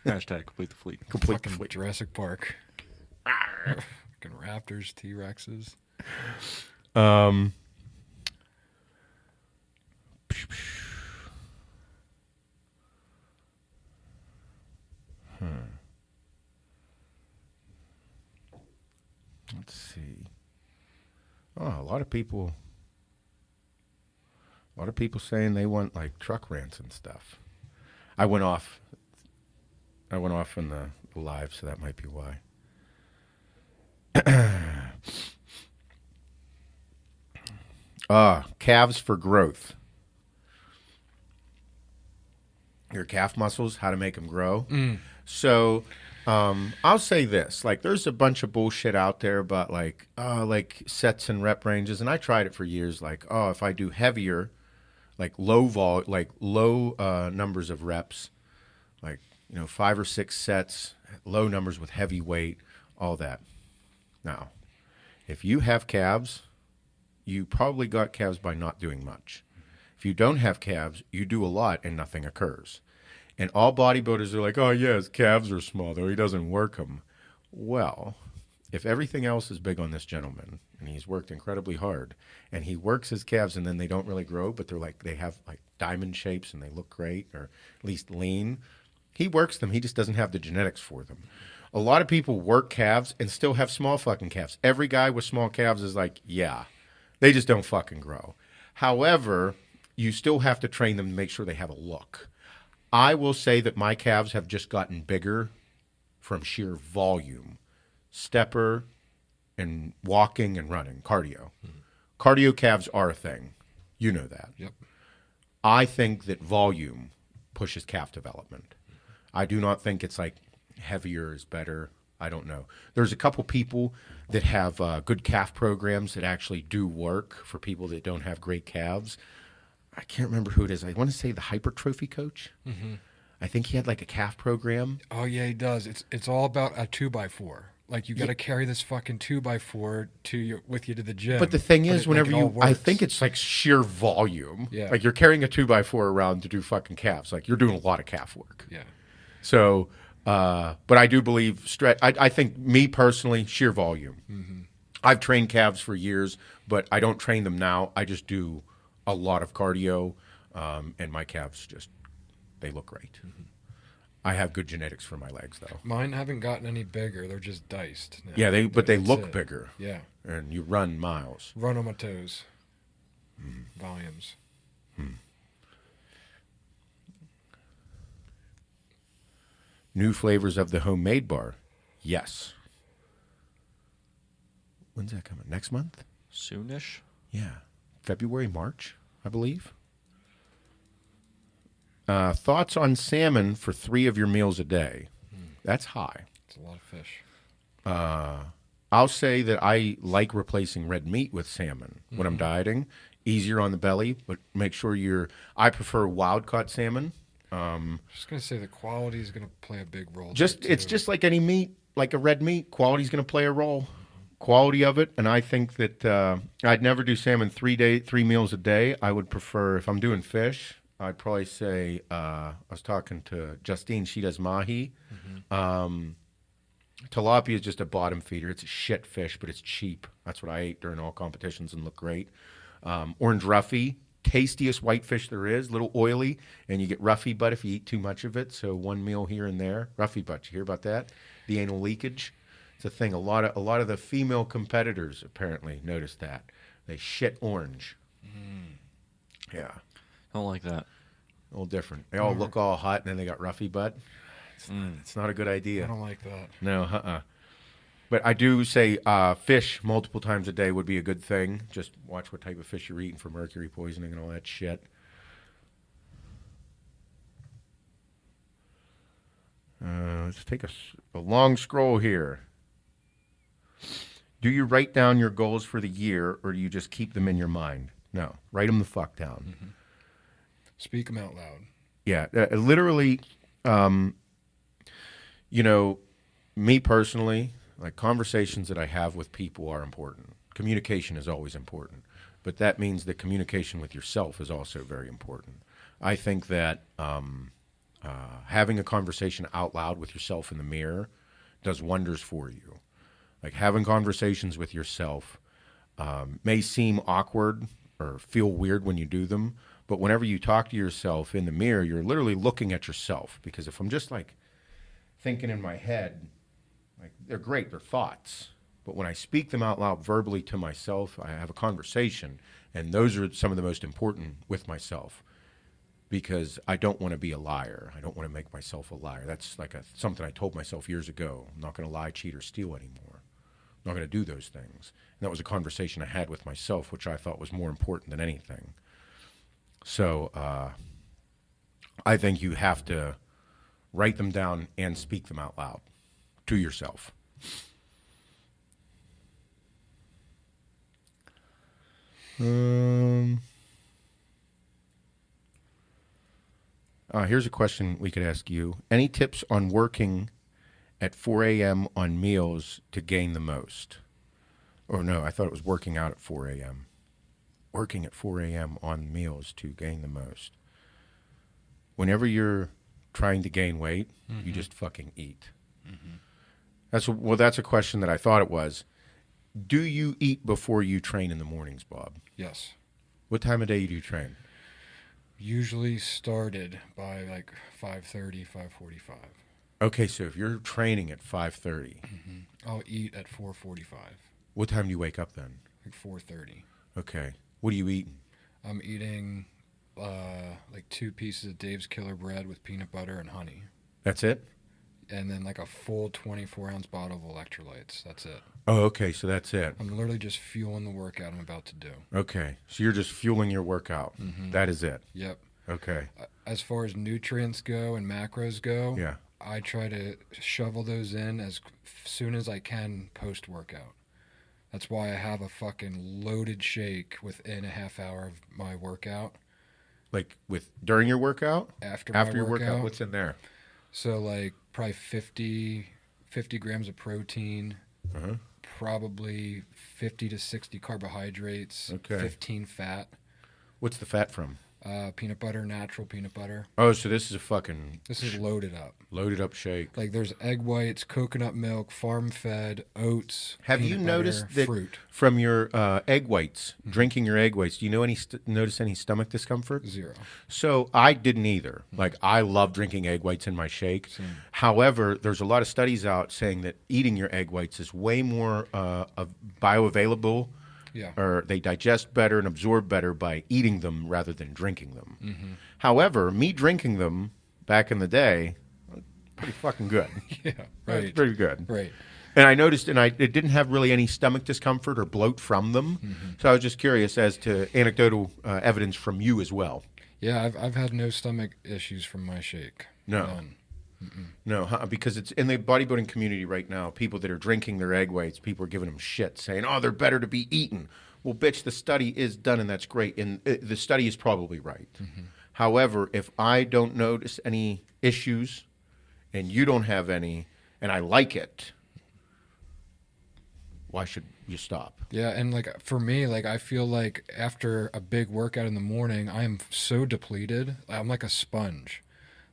Hashtag complete the fleet. Complete the fucking fleet. Jurassic Park. Fucking Raptors, T-Rexes. Let's see. Oh, a lot of people saying they want like truck rants and stuff. I went off in the live, so that might be why. Calves for growth. Your calf muscles, how to make them grow. So I'll say this, like there's a bunch of bullshit out there about like sets and rep ranges, and I tried it for years, like, if I do heavier, like low numbers of reps, like 5 or 6 sets, low numbers with heavy weight, all that. Now, if you have calves, you probably got calves by not doing much. If you don't have calves, you do a lot and nothing occurs. And all bodybuilders are like, oh, yeah, his calves are small, though he doesn't work them. Well, if everything else is big on this gentleman, and he's worked incredibly hard, and he works his calves and then they don't really grow, but they have like diamond shapes and they look great, or at least lean, he works them. He just doesn't have the genetics for them. A lot of people work calves and still have small fucking calves. Every guy with small calves is like, yeah, they just don't fucking grow. However, you still have to train them to make sure they have a look. I will say that my calves have just gotten bigger from sheer volume. Stepper and walking and running, cardio. Cardio calves are a thing. You know that. Yep. I think that volume pushes calf development. I do not think it's like heavier is better. I don't know. There's a couple people that have good calf programs that actually do work for people that don't have great calves. I can't remember who it is. I want to say the hypertrophy coach. Mm-hmm. I think he had like a calf program. Oh yeah, he does. It's all about a 2x4. Like you got to carry this fucking 2x4 with you to the gym. But the thing is, I think it's like sheer volume. Yeah. Like you're carrying a 2x4 around to do fucking calves. Like you're doing a lot of calf work. Yeah. So, but I do believe I think me personally, sheer volume. Mm-hmm. I've trained calves for years, but I don't train them now. I just do a lot of cardio, and my calves they look great. Mm-hmm. I have good genetics for my legs, though. Mine haven't gotten any bigger. They're just diced now. Yeah, they look bigger. Yeah. And you run miles. Run on my toes. Volumes. New flavors of the homemade bar. Yes. When's that coming? Next month? Soonish? Yeah. February, March, I believe. Thoughts on salmon for 3 of your meals a day? That's high. It's a lot of fish. I'll say that I like replacing red meat with salmon when I'm dieting. Easier on the belly, but make sure I prefer wild-caught salmon. Just going to say the quality is going to play a big role. It's just like any meat, like a red meat. Quality is going to play a role. Quality of it, and I think that I'd never do salmon 3 meals a day. I would prefer, if I'm doing fish, I'd probably say, I was talking to Justine, she does mahi. Tilapia is just a bottom feeder. It's a shit fish, but it's cheap. That's what I ate during all competitions and looked great. Orange roughy, tastiest whitefish there is, little oily, and you get roughy butt if you eat too much of it, so 1 meal here and there. Roughy butt, you hear about that? The anal leakage. It's a thing. A lot of the female competitors apparently noticed that. They shit orange. Yeah. Don't like that. A little different. They all look all hot, and then they got roughy butt. It's not a good idea. I don't like that. No, But I do say fish multiple times a day would be a good thing. Just watch what type of fish you're eating for mercury poisoning and all that shit. Let's take a long scroll here. Do you write down your goals for the year, or do you just keep them in your mind? No, write them the fuck down. Mm-hmm. Speak them out loud. Yeah, literally, you know, me personally, like conversations that I have with people are important. Communication is always important, but that means that communication with yourself is also very important. I think that having a conversation out loud with yourself in the mirror does wonders for you. Like having conversations with yourself may seem awkward or feel weird when you do them, but whenever you talk to yourself in the mirror, you're literally looking at yourself. Because if I'm just like thinking in my head, like they're great, they're thoughts. But when I speak them out loud verbally to myself, I have a conversation, and those are some of the most important with myself. Because I don't want to be a liar. I don't want to make myself a liar. That's like something I told myself years ago. I'm not going to lie, cheat, or steal anymore. I'm not going to do those things. And that was a conversation I had with myself, which I thought was more important than anything. So I think you have to write them down and speak them out loud to yourself. Here's a question we could ask you. Any tips on working at 4 a.m. on meals to gain the most? Or no, I thought it was working out at 4 a.m. Working at 4 a.m. on meals to gain the most. Whenever you're trying to gain weight, you just fucking eat. That's a question that I thought it was. Do you eat before you train in the mornings, Bob? Yes. What time of day do you train? Usually started by like 5:30, 5:45. Okay, so if you're training at 5:30, I'll eat at 4:45. what time do you wake up then? Like 4:30. Okay. What are you eating? I'm eating like 2 pieces of Dave's Killer Bread with peanut butter and honey. That's it? And then like a full 24-ounce bottle of electrolytes. That's it. Oh, okay, so that's it. I'm literally just fueling the workout I'm about to do. Okay, so you're just fueling your workout. That is it. Yep. Okay. As far as nutrients go and macros go, Yeah. I try to shovel those in as soon as I can post-workout. That's why I have a fucking loaded shake within a half hour of my workout. Like during your workout? After your workout? workout, what's in there? So like probably 50 grams of protein, probably 50 to 60 carbohydrates, Okay. 15 fat, What's the fat from? peanut butter, natural peanut butter. Oh, so this is a fucking This is loaded up. loaded up shake. Like there's egg whites, coconut milk, farm-fed, oats. Have you peanut noticed butter, that fruit? from your egg whites, drinking your egg whites, do you know notice any stomach discomfort? Zero. So I didn't either. Like I love drinking egg whites in my shake. However, there's a lot of studies out saying that eating your egg whites is way more bioavailable. Yeah. Or they digest better and absorb better by eating them rather than drinking them. However, me drinking them back in the day, pretty fucking good. Yeah. It's Right. pretty good. Right. And I noticed, it didn't have really any stomach discomfort or bloat from them. So I was just curious as to anecdotal evidence from you as well. Yeah, I've had no stomach issues from my shake. No. None. No, because it's in the bodybuilding community right now, people that are drinking their egg whites, people are giving them shit, saying, oh, they're better to be eaten. Well, bitch, the study is done, and that's great. And the study is probably right. However, if I don't notice any issues and you don't have any, and I like it, why should you stop? Yeah, and like for me, like I feel like after a big workout in the morning, I am so depleted. I'm like a sponge.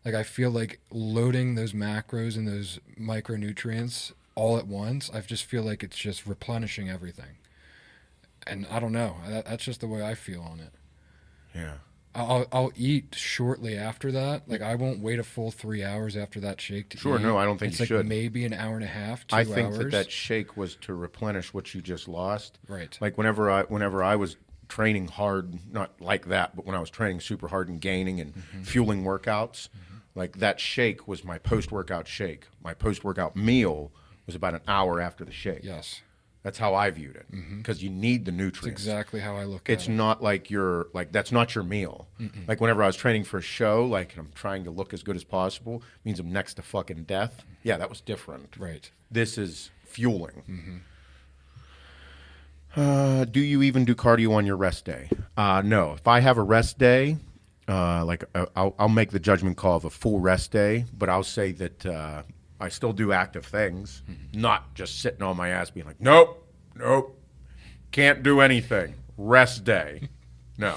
Like I feel like loading those macros and those micronutrients all at once, I just feel like it's just replenishing everything. And I don't know. That's just the way I feel on it. Yeah. I'll eat shortly after that. Like I won't wait a full 3 hours after that shake to eat. Sure, no, I don't think it's you like should. Maybe an hour and a half, 2 I hours. think that shake was to replenish what you just lost. Right. Like whenever I was training hard, not like that, but when I was training super hard and gaining and fueling workouts, like that shake was my post-workout shake. My post-workout meal was about an hour after the shake. Yes. That's how I viewed it, because you need the nutrients. That's exactly how I look at It's it. not like that's not your meal. Like whenever I was training for a show, like I'm trying to look as good as possible, means I'm next to fucking death. Yeah, that was different. Right. This is fueling. Do you even do cardio on your rest day? No. If I have a rest day, I'll make the judgment call of a full rest day, but I'll say that I still do active things, not just sitting on my ass being like, nope, can't do anything. Rest day. No,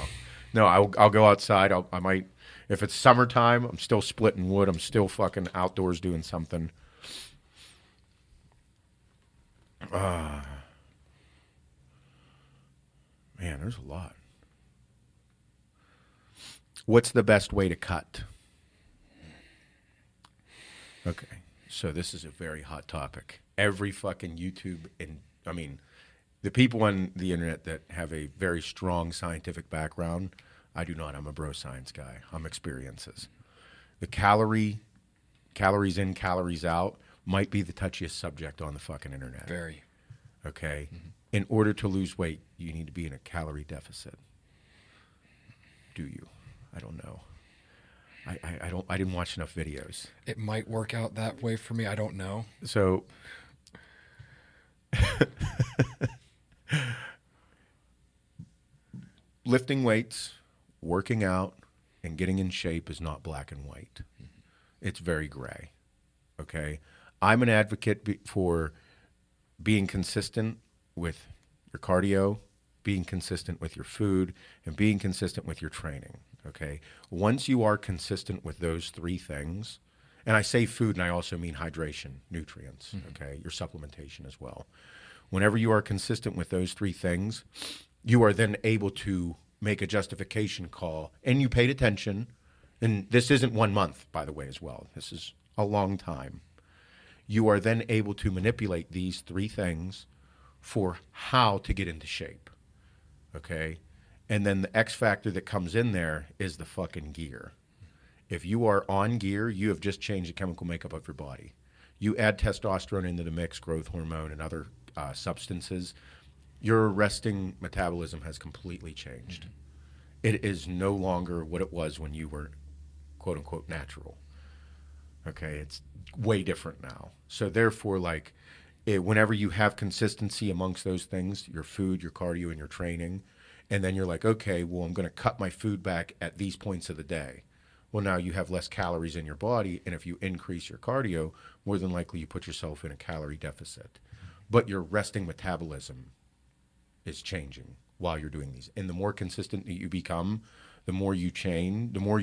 I'll go outside. I might, if it's summertime, I'm still splitting wood. I'm still fucking outdoors doing something. Man, there's a lot. What's the best way to cut? Okay, so this is a very hot topic. Every fucking YouTube, the people on the internet that have a very strong scientific background, I do not. I'm a bro science guy. I'm experiences. The calories in, calories out might be the touchiest subject on the fucking internet. Very. Okay? Mm-hmm. In order to lose weight, you need to be in a calorie deficit. Do you? I don't know. I didn't watch enough videos. It might work out that way for me. I don't know. So lifting weights, working out, and getting in shape is not black and white. It's very gray. Okay? I'm an advocate for being consistent with your cardio, being consistent with your food, and being consistent with your training. Okay? Once you are consistent with those three things, and I say food and I also mean hydration, nutrients, okay? Your supplementation as well. Whenever you are consistent with those three things, you are then able to make a justification call, and you paid attention, and this isn't 1 month, by the way, as well. This is a long time. You are then able to manipulate these three things for how to get into shape, okay? And then the X factor that comes in there is the fucking gear. If you are on gear, you have just changed the chemical makeup of your body. You add testosterone into the mix, growth hormone, and other substances, your resting metabolism has completely changed. It is no longer what it was when you were, quote unquote, natural. Okay, it's way different now. So therefore, whenever you have consistency amongst those things, your food, your cardio, and your training, and then you're like, okay, well, I'm going to cut my food back at these points of the day. Well, now you have less calories in your body, and if you increase your cardio, more than likely you put yourself in a calorie deficit. But your resting metabolism is changing while you're doing these. And the more consistent that you become, the more you train, the more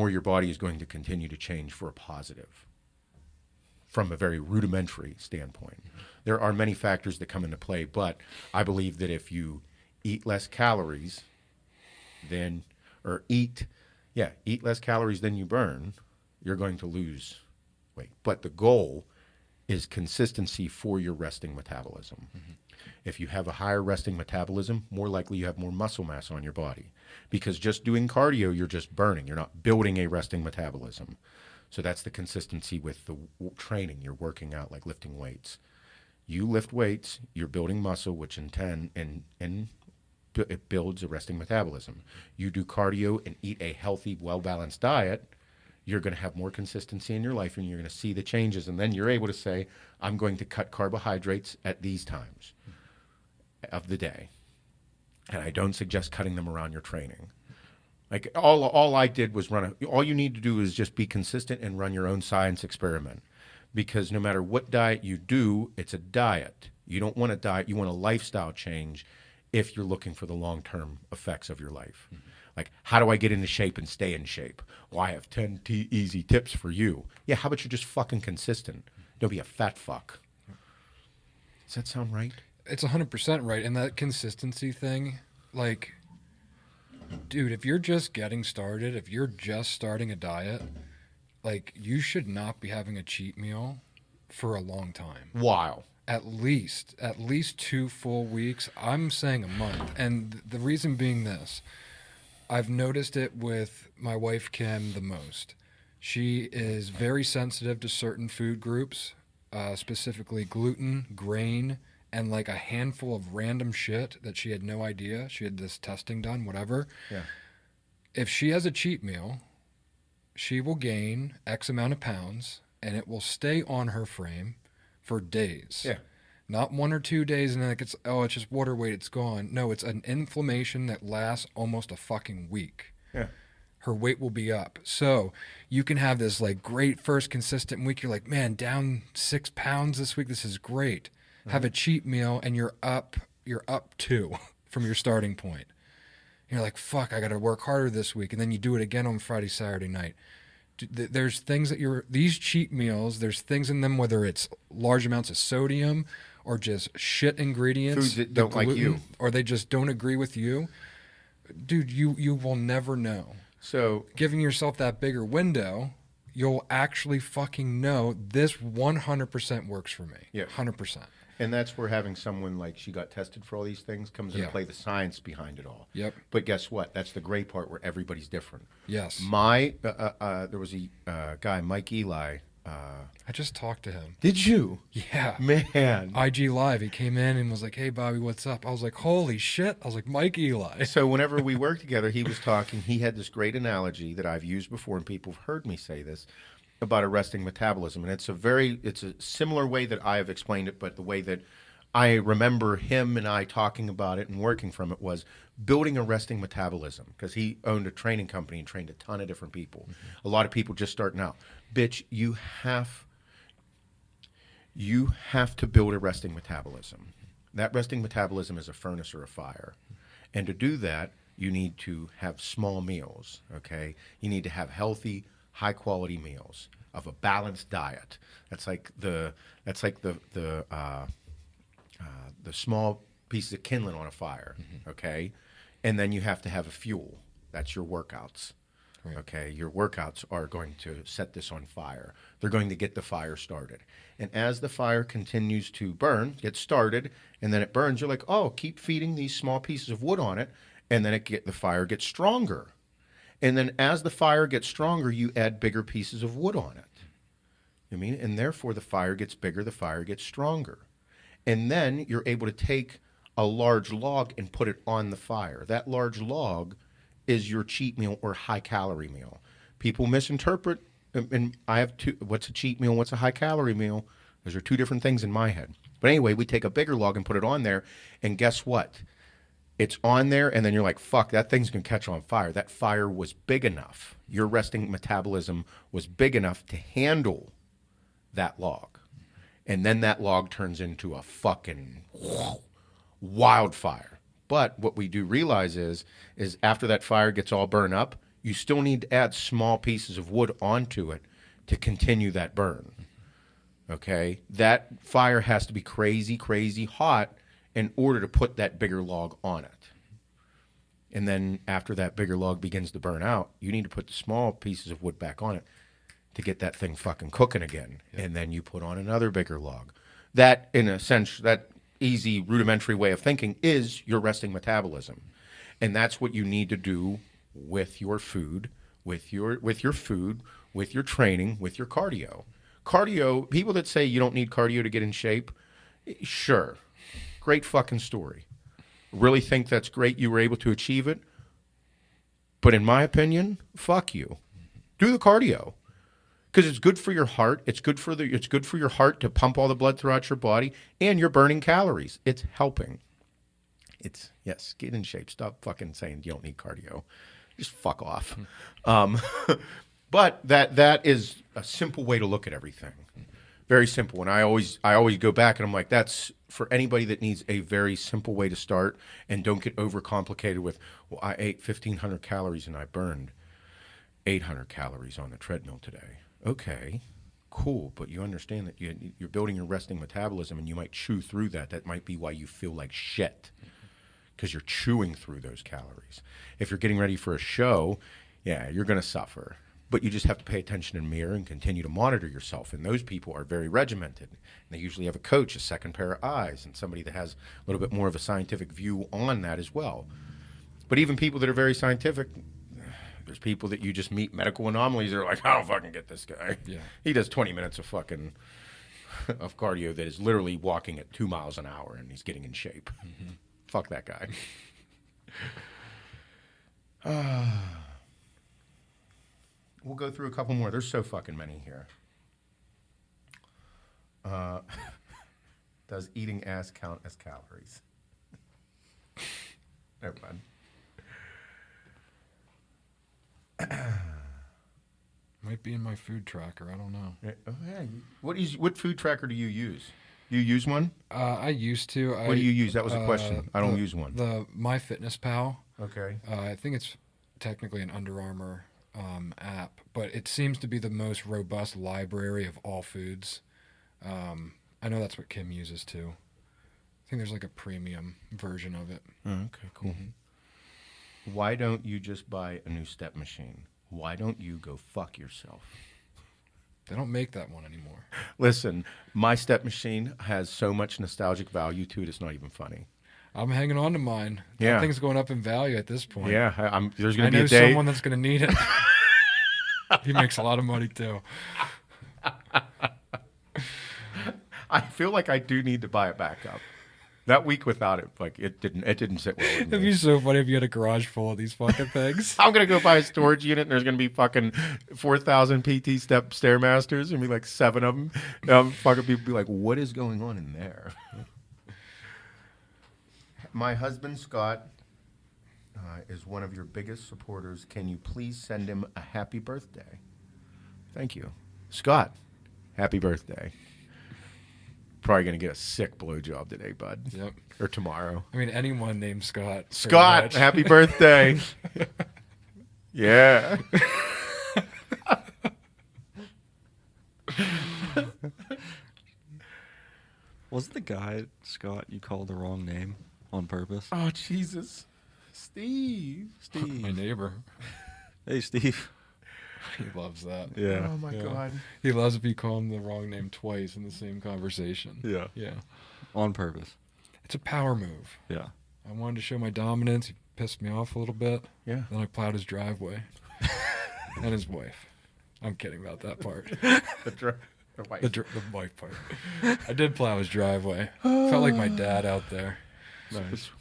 your body is going to continue to change for a positive from a very rudimentary standpoint. There are many factors that come into play, but I believe that if you eat less calories eat less calories than you burn, you're going to lose weight. But the goal is consistency for your resting metabolism. If you have a higher resting metabolism, more likely you have more muscle mass on your body. Because just doing cardio, you're just burning. You're not building a resting metabolism. So that's the consistency with the training. You're working out, like lifting weights. You lift weights, you're building muscle, which in turn it builds a resting metabolism. You do cardio and eat a healthy, well-balanced diet, you're going to have more consistency in your life, and you're going to see the changes. And then you're able to say, I'm going to cut carbohydrates at these times of the day. And I don't suggest cutting them around your training. Like all I did was all you need to do is just be consistent and run your own science experiment. Because no matter what diet you do, it's a diet. You don't want a diet, you want a lifestyle change if you're looking for the long-term effects of your life. Like, how do I get into shape and stay in shape? Well, I have 10 easy tips for you. Yeah, how about you're just fucking consistent? Don't be a fat fuck. Does that sound right? It's 100% right. And that consistency thing, like, dude, if you're just getting started, if you're just starting a diet, like, you should not be having a cheat meal for a long time. Wow. At least 2 full weeks. I'm saying a month. And the reason being this, I've noticed it with my wife, Kim, the most. She is very sensitive to certain food groups, specifically gluten, grain, and like a handful of random shit that she had no idea. She had this testing done, whatever. Yeah. If she has a cheat meal, she will gain X amount of pounds, and it will stay on her frame for days. Yeah. Not 1 or 2 days and then it's just water weight, it's gone. No, it's an inflammation that lasts almost a fucking week. Yeah. Her weight will be up. So you can have this like great first consistent week. You're like, man, down 6 pounds this week. This is great. Have a cheat meal and you're up 2 from your starting point. You're like, fuck, I got to work harder this week. And then you do it again on Friday, Saturday night. There's things that these cheat meals, there's things in them, whether it's large amounts of sodium or just shit ingredients. Foods that don't like you. Or they just don't agree with you. Dude, you will never know. So giving yourself that bigger window, you'll actually fucking know this 100% works for me. Yeah. 100%. And that's where having someone like she got tested for all these things comes into Yeah. play, the science behind it all. Yep. But guess what? That's the great part where everybody's different. Yes. There was a guy, Mike Eli. I just talked to him. Did you? Yeah. Man. IG Live. He came in and was like, hey, Bobby, what's up? I was like, holy shit. I was like, Mike Eli. So whenever we worked together, he was talking. He had this great analogy that I've used before, and people have heard me say this about arresting metabolism. And it's a similar way that I have explained it, but the way that I remember him and I talking about it and working from it was building a resting metabolism, because he owned a training company and trained a ton of different people. Mm-hmm. A lot of people just starting out. Bitch, you have to build a resting metabolism. That resting metabolism is a furnace or a fire. And to do that, you need to have small meals, okay? You need to have healthy, high-quality meals of a balanced diet. That's like the small pieces of kindling on a fire, okay? And then you have to have a fuel. That's your workouts. Right. Okay, your workouts are going to set this on fire. They're going to get the fire started. And as the fire continues to burn, get started, and then it burns, you're like, oh, keep feeding these small pieces of wood on it, and then the fire gets stronger. And then as the fire gets stronger, you add bigger pieces of wood on it. You mean? And therefore the fire gets bigger, the fire gets stronger. And then you're able to take a large log and put it on the fire. That large log is your cheat meal or high-calorie meal. People misinterpret, and I have two, what's a cheat meal, what's a high-calorie meal? Those are two different things in my head. But anyway, we take a bigger log and put it on there, and guess what? It's on there, and then you're like, fuck, that thing's going to catch on fire. That fire was big enough. Your resting metabolism was big enough to handle that log. And then that log turns into a fucking wildfire. But what we do realize is after that fire gets all burned up, you still need to add small pieces of wood onto it to continue that burn. Okay? That fire has to be crazy, crazy hot in order to put that bigger log on it. And then after that bigger log begins to burn out, you need to put the small pieces of wood back on it to get that thing fucking cooking again. Yep. And then you put on another bigger log. That, in a sense, that easy rudimentary way of thinking is your resting metabolism. And that's what you need to do with your food, with your food, with your training, with your cardio. Cardio, people that say you don't need cardio to get in shape, sure. Great fucking story. Really think that's great you were able to achieve it. But in my opinion, fuck you. Do the cardio. Because it's good for your heart. It's good for your heart to pump all the blood throughout your body, and you're burning calories. It's helping. Yes, get in shape. Stop fucking saying you don't need cardio. Just fuck off. But that is a simple way to look at everything. Very simple. And I always go back and I'm like, that's for anybody that needs a very simple way to start, and don't get overcomplicated with, well, I ate 1,500 calories and I burned 800 calories on the treadmill today. Okay, cool, but you understand that you're building your resting metabolism, and you might chew through that. That might be why you feel like shit, because you're chewing through those calories. If you're getting ready for a show, yeah, you're going to suffer. But you just have to pay attention in the mirror and continue to monitor yourself. And those people are very regimented. And they usually have a coach, a second pair of eyes, and somebody that has a little bit more of a scientific view on that as well. But even people that are very scientific, there's people that you just meet, medical anomalies, they're like, I don't fucking get this guy. Yeah. He does 20 minutes of fucking of cardio that is literally walking at 2 miles an hour, and he's getting in shape. Mm-hmm. Fuck that guy. We'll go through a couple more. There's so fucking many here. Does eating ass count as calories? Never mind. Might be in my food tracker. I don't know. Oh, yeah. What food tracker do you use? Do you use one? I used to. What do you use? That was a question. I don't use one. The MyFitnessPal. Okay. I think it's technically an Under Armour app, but it seems to be the most robust library of all foods. I know that's what Kim uses too. I think there's like a premium version of it. Oh, okay, cool. Mm-hmm. Why don't you just buy a new step machine? Why don't you go fuck yourself? They don't make that one anymore. Listen, my step machine has so much nostalgic value to it, it's not even funny. I'm hanging on to mine. Yeah. That thing's going up in value at this point. Yeah, there's going I to be know a day. someone that's going to need it. He makes a lot of money too. I feel like I do need to buy it back up. That week without it, like it didn't sit well with me. It'd be so funny if you had a garage full of these fucking things. I'm gonna go buy a storage unit, and there's gonna be fucking 4,000 PT step stairmasters, and be like 7 of them. Fucking people be like, "What is going on in there?" My husband Scott is one of your biggest supporters. Can you please send him a happy birthday? Thank you, Scott. Happy birthday. Probably going to get a sick blowjob today, bud. Yep. Or tomorrow. I mean, anyone named Scott. Scott, happy birthday. Yeah. Wasn't the guy, Scott, you called the wrong name on purpose? Oh, Jesus. Steve. My neighbor. Hey, Steve. He loves that. Yeah. Oh, my God. He loves if you call him the wrong name twice in the same conversation. Yeah. Yeah. On purpose. It's a power move. Yeah. I wanted to show my dominance. He pissed me off a little bit. Yeah. Then I plowed his driveway. And his wife. I'm kidding about that part. The wife. The wife part. I did plow his driveway. Felt like my dad out there. Nice.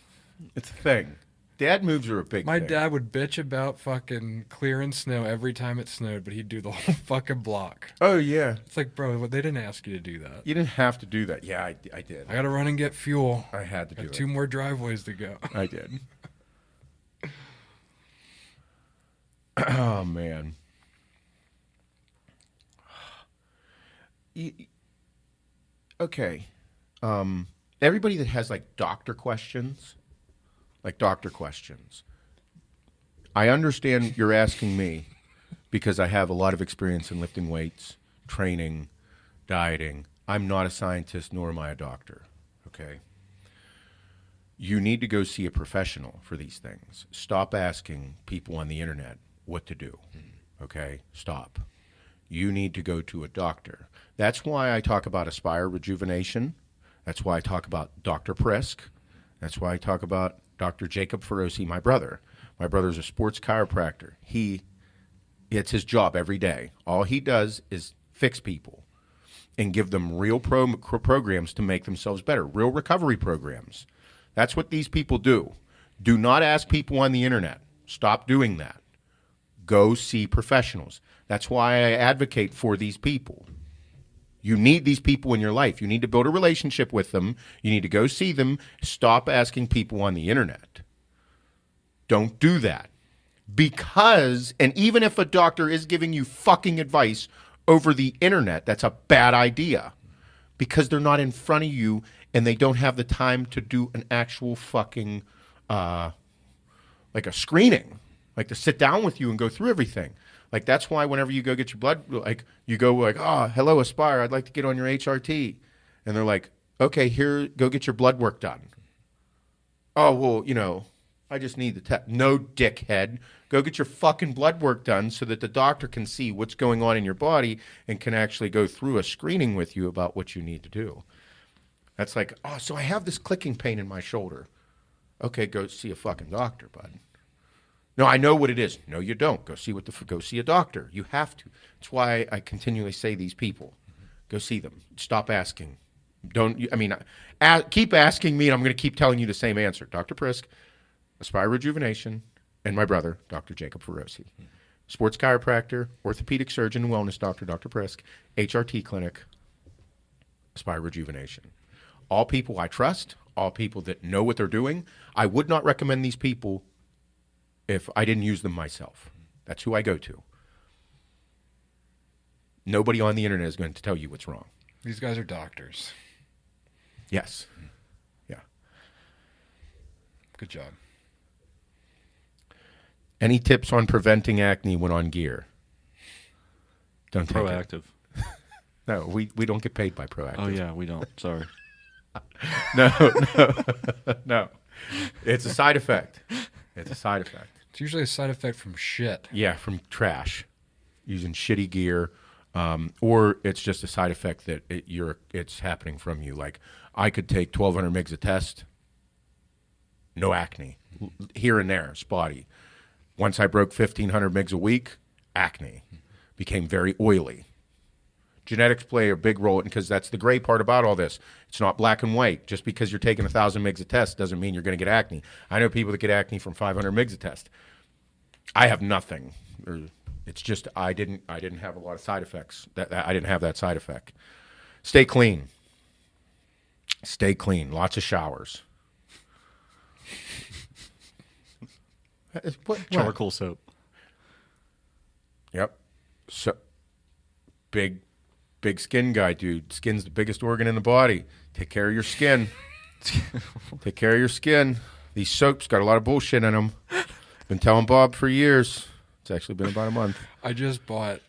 It's a thing. Dad moves are a big My thing. dad would bitch about fucking clearing snow every time it snowed, but he'd do the whole fucking block. Oh, yeah. It's like, bro, they didn't ask you to do that. You didn't have to do that. Yeah, I did. I got to run and get fuel. I had to do Got it. 2 more driveways to go. I did. Oh, man. Okay. Everybody that has like doctor questions, I understand you're asking me because I have a lot of experience in lifting weights, training, dieting. I'm not a scientist, nor am I a doctor. Okay. You need to go see a professional for these things. Stop asking people on the internet what to do. Okay? Stop. You need to go to a doctor. That's why I talk about Aspire Rejuvenation. That's why I talk about Dr. Prisk. That's why I talk about Dr. Jacob Feroce, my brother. My brother's a sports chiropractor. It's his job every day. All he does is fix people and give them real programs to make themselves better, real recovery programs. That's what these people do. Do not ask people on the internet. Stop doing that. Go see professionals. That's why I advocate for these people. You need these people in your life. You need to build a relationship with them. You need to go see them. Stop asking people on the internet. Don't do that. Because, and even if a doctor is giving you fucking advice over the internet, that's a bad idea. Because they're not in front of you and they don't have the time to do an actual fucking, like a screening. Like to sit down with you and go through everything. Like that's why whenever you go get your blood, like you go like, oh, hello, Aspire, I'd like to get on your HRT. And they're like, okay, here, go get your blood work done. Oh, well, I just need the test. No, dickhead. Go get your fucking blood work done so that the doctor can see what's going on in your body and can actually go through a screening with you about what you need to do. That's like, oh, so I have this clicking pain in my shoulder. Okay, go see a fucking doctor, bud. No, I know what it is. No, you don't. Go see a doctor. You have to. That's why I continually say these people. Go see them. Stop asking. Keep asking me, and I'm going to keep telling you the same answer. Dr. Prisk, Aspire Rejuvenation, and my brother, Dr. Jacob Feroce. Sports chiropractor, orthopedic surgeon and wellness doctor, Dr. Prisk, HRT clinic, Aspire Rejuvenation. all people I trust, all people that know what they're doing. I would not recommend these people if I didn't use them myself. That's who I go to. Nobody on the internet is going to tell you what's wrong. These guys are doctors. Yes. Yeah. Good job. Any tips on preventing acne when on gear? Don't take it. Proactive. No, we don't get paid by Proactive. Oh yeah, we don't. Sorry. No. It's a side effect. It's a side effect. It's usually a side effect from shit. Yeah, from trash, using shitty gear, or it's just a side effect that it's happening from you. Like I could take 1,200 mgs of test, no acne, here and there, spotty. Once I broke 1,500 mgs a week, acne, became very oily. Genetics play a big role because that's the gray part about all this. It's not black and white. Just because you're taking 1,000 mgs of test doesn't mean you're going to get acne. I know people that get acne from 500 mgs of test. I have nothing. It's just I didn't have a lot of side effects. I didn't have that side effect. Stay clean. Stay clean. Lots of showers. What? Charcoal soap. Yep. So big skin guy, dude. Skin's the biggest organ in the body. Take care of your skin. Take care of your skin. These soaps got a lot of bullshit in them. Been telling Bob for years. It's actually been about a month. I just bought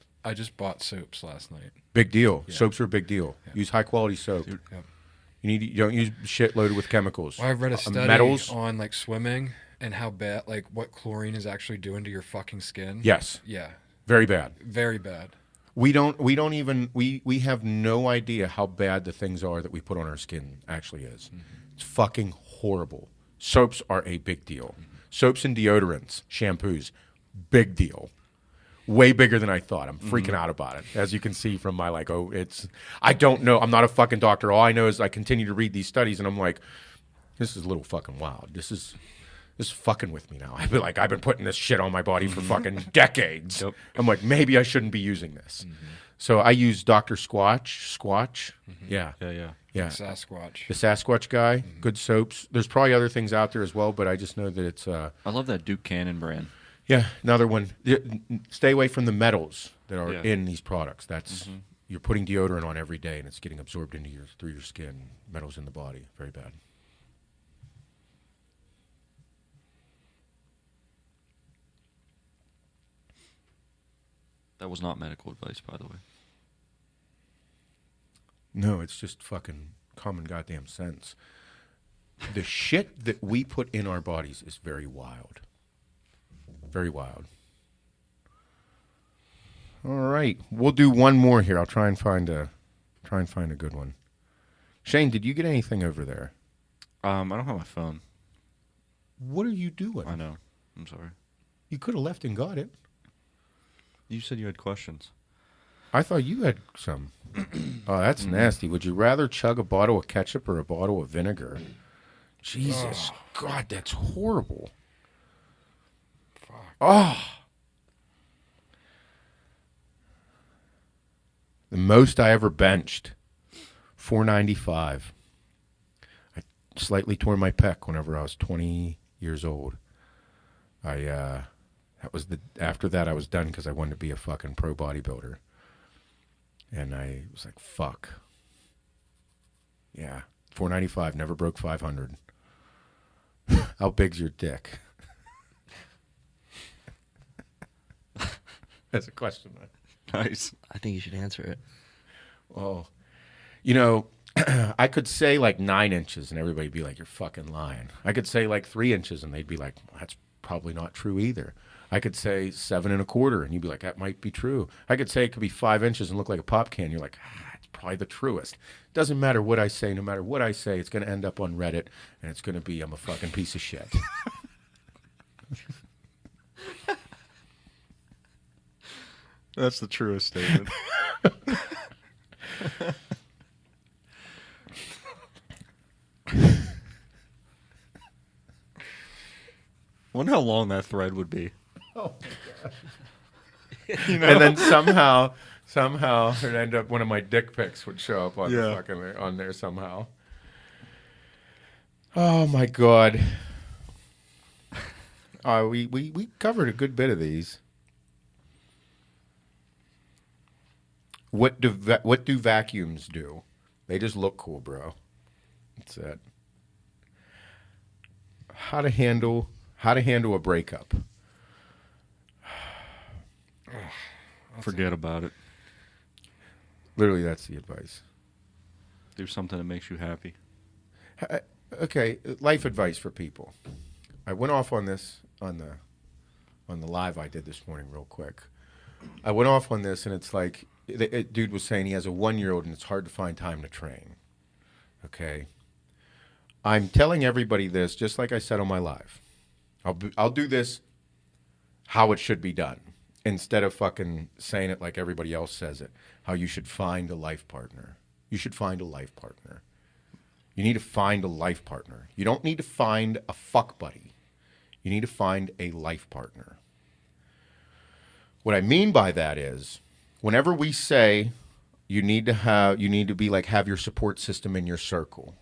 soaps last night. Big deal. Yeah. Soaps are a big deal. Yeah. Use high quality soap. Yep. You don't use shit loaded with chemicals. Well, I've read a study metals. on like swimming and how bad, like what chlorine is actually doing to your fucking skin. Yes. Yeah. Very bad. Very bad. We have no idea how bad the things are that we put on our skin actually is. Mm-hmm. It's fucking horrible. Soaps are a big deal. Mm-hmm. Soaps and deodorants, shampoos, big deal. Way bigger than I thought. I'm freaking out about it. As you can see from my I don't know. I'm not a fucking doctor. All I know is I continue to read these studies and I'm like, this is a little fucking wild. This is fucking with me now. I've been putting this shit on my body for fucking decades. Yep. I'm like, maybe I shouldn't be using this. Mm-hmm. So I use Dr. Squatch. Mm-hmm. Yeah. Yeah. Sasquatch. The Sasquatch guy. Mm-hmm. Good soaps. There's probably other things out there as well, but I just know that it's... I love that Duke Cannon brand. Yeah, another one. Stay away from the metals that are in these products. That's you're putting deodorant on every day, and it's getting absorbed through your skin. Metals in the body, very bad. That was not medical advice, by the way. No, it's just fucking common goddamn sense. The shit that we put in our bodies is very wild. Very wild. All right, we'll do one more here. I'll try and find a good one. Shane, did you get anything over there? I don't have my phone. What are you doing? I know. I'm sorry. You could have left and got it. You said you had questions. I thought you had some. Oh, that's nasty. Would you rather chug a bottle of ketchup or a bottle of vinegar? Jesus, God, that's horrible. Fuck. Oh. The most I ever benched, 495. I slightly tore my pec whenever I was 20 years old. After that I was done because I wanted to be a fucking pro bodybuilder. And I was like, fuck. Yeah, 495, never broke 500. How big's your dick? That's a question. Nice. I think you should answer it. Well, I could say like 9 inches and everybody would be like, you're fucking lying. I could say like 3 inches and they'd be like, well, that's probably not true either. I could say 7 1/4 and you'd be like, that might be true. I could say it could be 5 inches and look like a pop can. You're like, it's probably the truest. Doesn't matter what I say. No matter what I say, it's going to end up on Reddit and it's going to be, I'm a fucking piece of shit. That's the truest statement. Wonder how long that thread would be. Oh my gosh. And then somehow it'd end up one of my dick pics would show up on the fucking on there somehow. Oh my God. We covered a good bit of these. What do vacuums do? They just look cool, bro. That's it. How to handle a breakup. Forget about it. Literally, that's the advice. Do something that makes you happy. Okay, life advice for people. I went off on this on the live I did this morning real quick. I went off on this, and it's like, dude was saying he has a 1-year-old and it's hard to find time to train. Okay? I'm telling everybody this, just like I said on my live. I'll do this how it should be done, instead of fucking saying it like everybody else says it, how you should find a life partner. You should find a life partner. You need to find a life partner. You don't need to find a fuck buddy. You need to find a life partner. What I mean by that is, whenever we say you need to have your support system in your circle,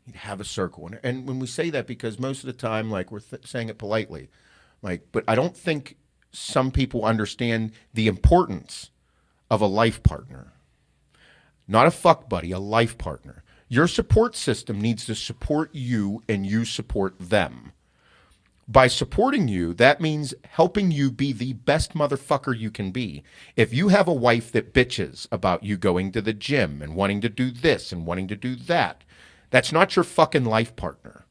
you need to have a circle. And when we say that, because most of the time, like, we're saying it politely, like, but I don't think some people understand the importance of a life partner. Not a fuck buddy, a life partner. Your support system needs to support you, and you support them. By supporting you, that means helping you be the best motherfucker you can be. If you have a wife that bitches about you going to the gym and wanting to do this and wanting to do that, that's not your fucking life partner.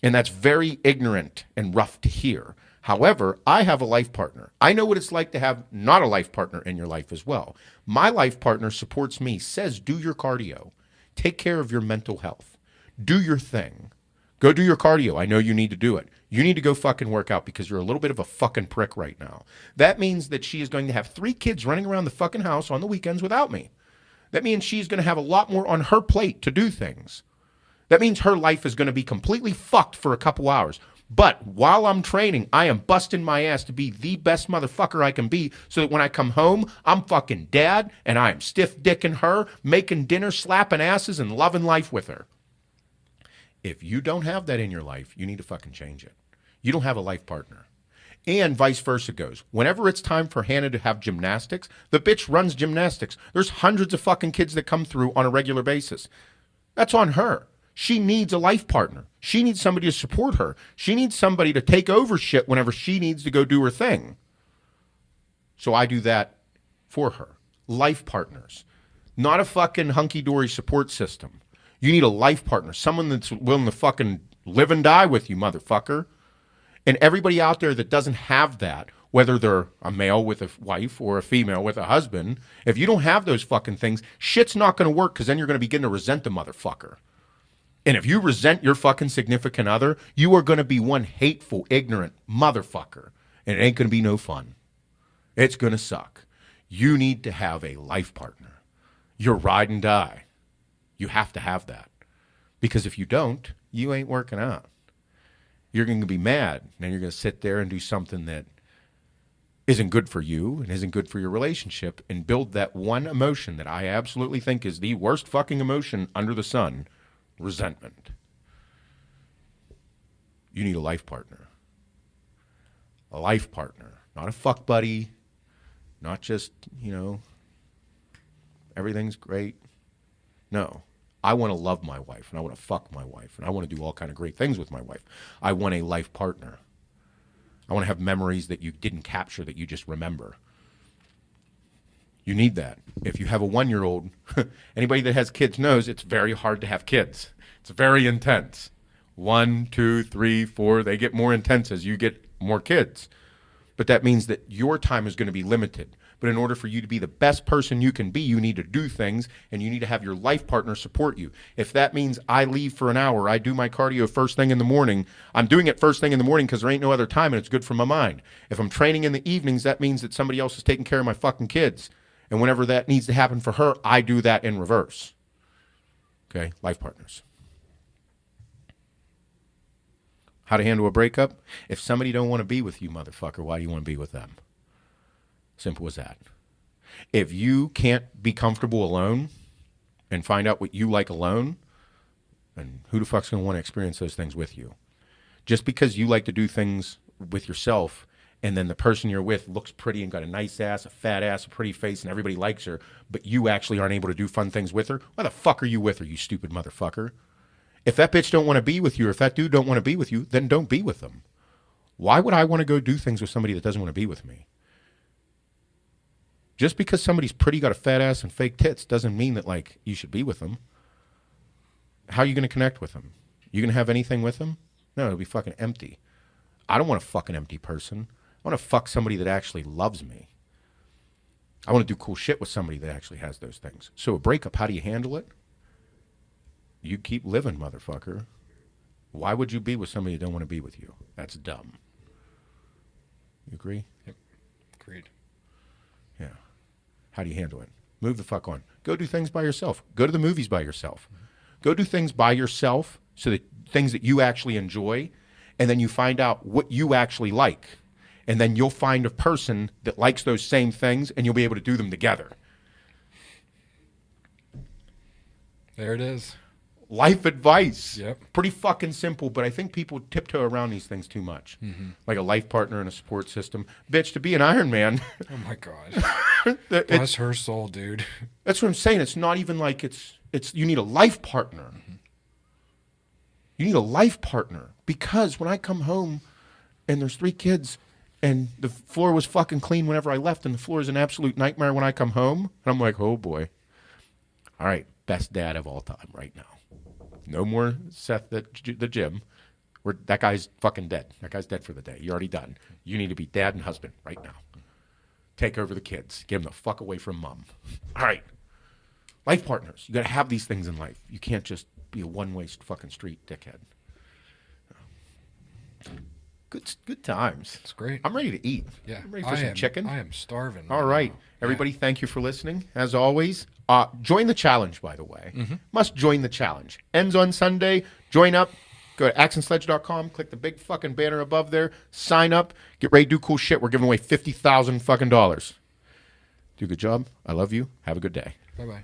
And that's very ignorant and rough to hear. However, I have a life partner. I know what it's like to have not a life partner in your life as well. My life partner supports me, says do your cardio. Take care of your mental health. Do your thing. Go do your cardio. I know you need to do it. You need to go fucking work out because you're a little bit of a fucking prick right now. That means that she is going to have 3 kids running around the fucking house on the weekends without me. That means she's going to have a lot more on her plate to do things. That means her life is going to be completely fucked for a couple hours. But while I'm training, I am busting my ass to be the best motherfucker I can be, so that when I come home, I'm fucking dad, and I am stiff dicking her, making dinner, slapping asses, and loving life with her. If you don't have that in your life, you need to fucking change it. You don't have a life partner. And vice versa goes. Whenever it's time for Hannah to have gymnastics, the bitch runs gymnastics. There's hundreds of fucking kids that come through on a regular basis. That's on her. She needs a life partner. She needs somebody to support her. She needs somebody to take over shit whenever she needs to go do her thing. So I do that for her. Life partners. Not a fucking hunky-dory support system. You need a life partner. Someone that's willing to fucking live and die with you, motherfucker. And everybody out there that doesn't have that, whether they're a male with a wife or a female with a husband, if you don't have those fucking things, shit's not going to work, because then you're going to begin to resent the motherfucker. And if you resent your fucking significant other, you are going to be one hateful, ignorant motherfucker. And it ain't going to be no fun. It's going to suck. You need to have a life partner. Your ride and die. You have to have that. Because if you don't, you ain't working out. You're going to be mad. And then you're going to sit there and do something that isn't good for you and isn't good for your relationship, and build that one emotion that I absolutely think is the worst fucking emotion under the sun. Resentment. You need a life partner. A life partner. Not a fuck buddy. Not just, everything's great. No. I want to love my wife, and I want to fuck my wife, and I want to do all kind of great things with my wife. I want a life partner. I want to have memories that you didn't capture, that you just remember. You need that. If you have a 1-year-old, anybody that has kids knows it's very hard to have kids. It's very intense. 1, 2, 3, 4, they get more intense as you get more kids. But that means that your time is going to be limited. But in order for you to be the best person you can be, you need to do things, and you need to have your life partner support you. If that means I leave for an hour, I do my cardio first thing in the morning, I'm doing it first thing in the morning because there ain't no other time, and it's good for my mind. If I'm training in the evenings, that means that somebody else is taking care of my fucking kids. And whenever that needs to happen for her, I do that in reverse. Okay, life partners. How to handle a breakup? If somebody don't want to be with you, motherfucker, why do you want to be with them? Simple as that. If you can't be comfortable alone and find out what you like alone, And who the fuck's going to want to experience those things with you? Just because you like to do things with yourself and then the person you're with looks pretty and got a nice ass, a fat ass, a pretty face, and everybody likes her, but you actually aren't able to do fun things with her, why the fuck are you with her, you stupid motherfucker? If that bitch don't want to be with you, or if that dude don't want to be with you, then don't be with them. Why would I want to go do things with somebody that doesn't want to be with me? Just because somebody's pretty, got a fat ass, and fake tits doesn't mean that, like, you should be with them. How are you going to connect with them? You going to have anything with them? No, it'll be fucking empty. I don't want a fucking empty person. I want to fuck somebody that actually loves me. I want to do cool shit with somebody that actually has those things. So a breakup, how do you handle it? You keep living, motherfucker. Why would you be with somebody that don't want to be with you? That's dumb. You agree? Yep. Agreed. Yeah. How do you handle it? Move the fuck on. Go do things by yourself. Go to the movies by yourself. Mm-hmm. Go do things by yourself, so that things that you actually enjoy, and then you find out what you actually like. And then you'll find a person that likes those same things, and you'll be able to do them together. There it is. Life advice. Yep. Pretty fucking simple, but I think people tiptoe around these things too much. Mm-hmm. Like a life partner and a support system. Bitch, to be an Iron Man. Oh my God. Bless her soul, dude. That's what I'm saying. It's not even like it's you need a life partner. Mm-hmm. You need a life partner. Because when I come home and there's 3 kids and the floor was fucking clean whenever I left and the floor is an absolute nightmare when I come home, and I'm like, oh boy. All right, best dad of all time right now. No more Seth at the gym. That guy's fucking dead. That guy's dead for the day. You're already done. You need to be dad and husband right now. Take over the kids. Give them the fuck away from mom. All right. Life partners. You got to have these things in life. You can't just be a one-way fucking street dickhead. Good times. It's great. I'm ready to eat. Yeah. I'm ready for some chicken. I am starving. All right. Everybody, thank you for listening. As always, join the challenge, by the way. Mm-hmm. Must join the challenge. Ends on Sunday. Join up. Go to axandsledge.com. Click the big fucking banner above there. Sign up. Get ready to do cool shit. We're giving away $50,000 fucking dollars. Do a good job. I love you. Have a good day. Bye-bye.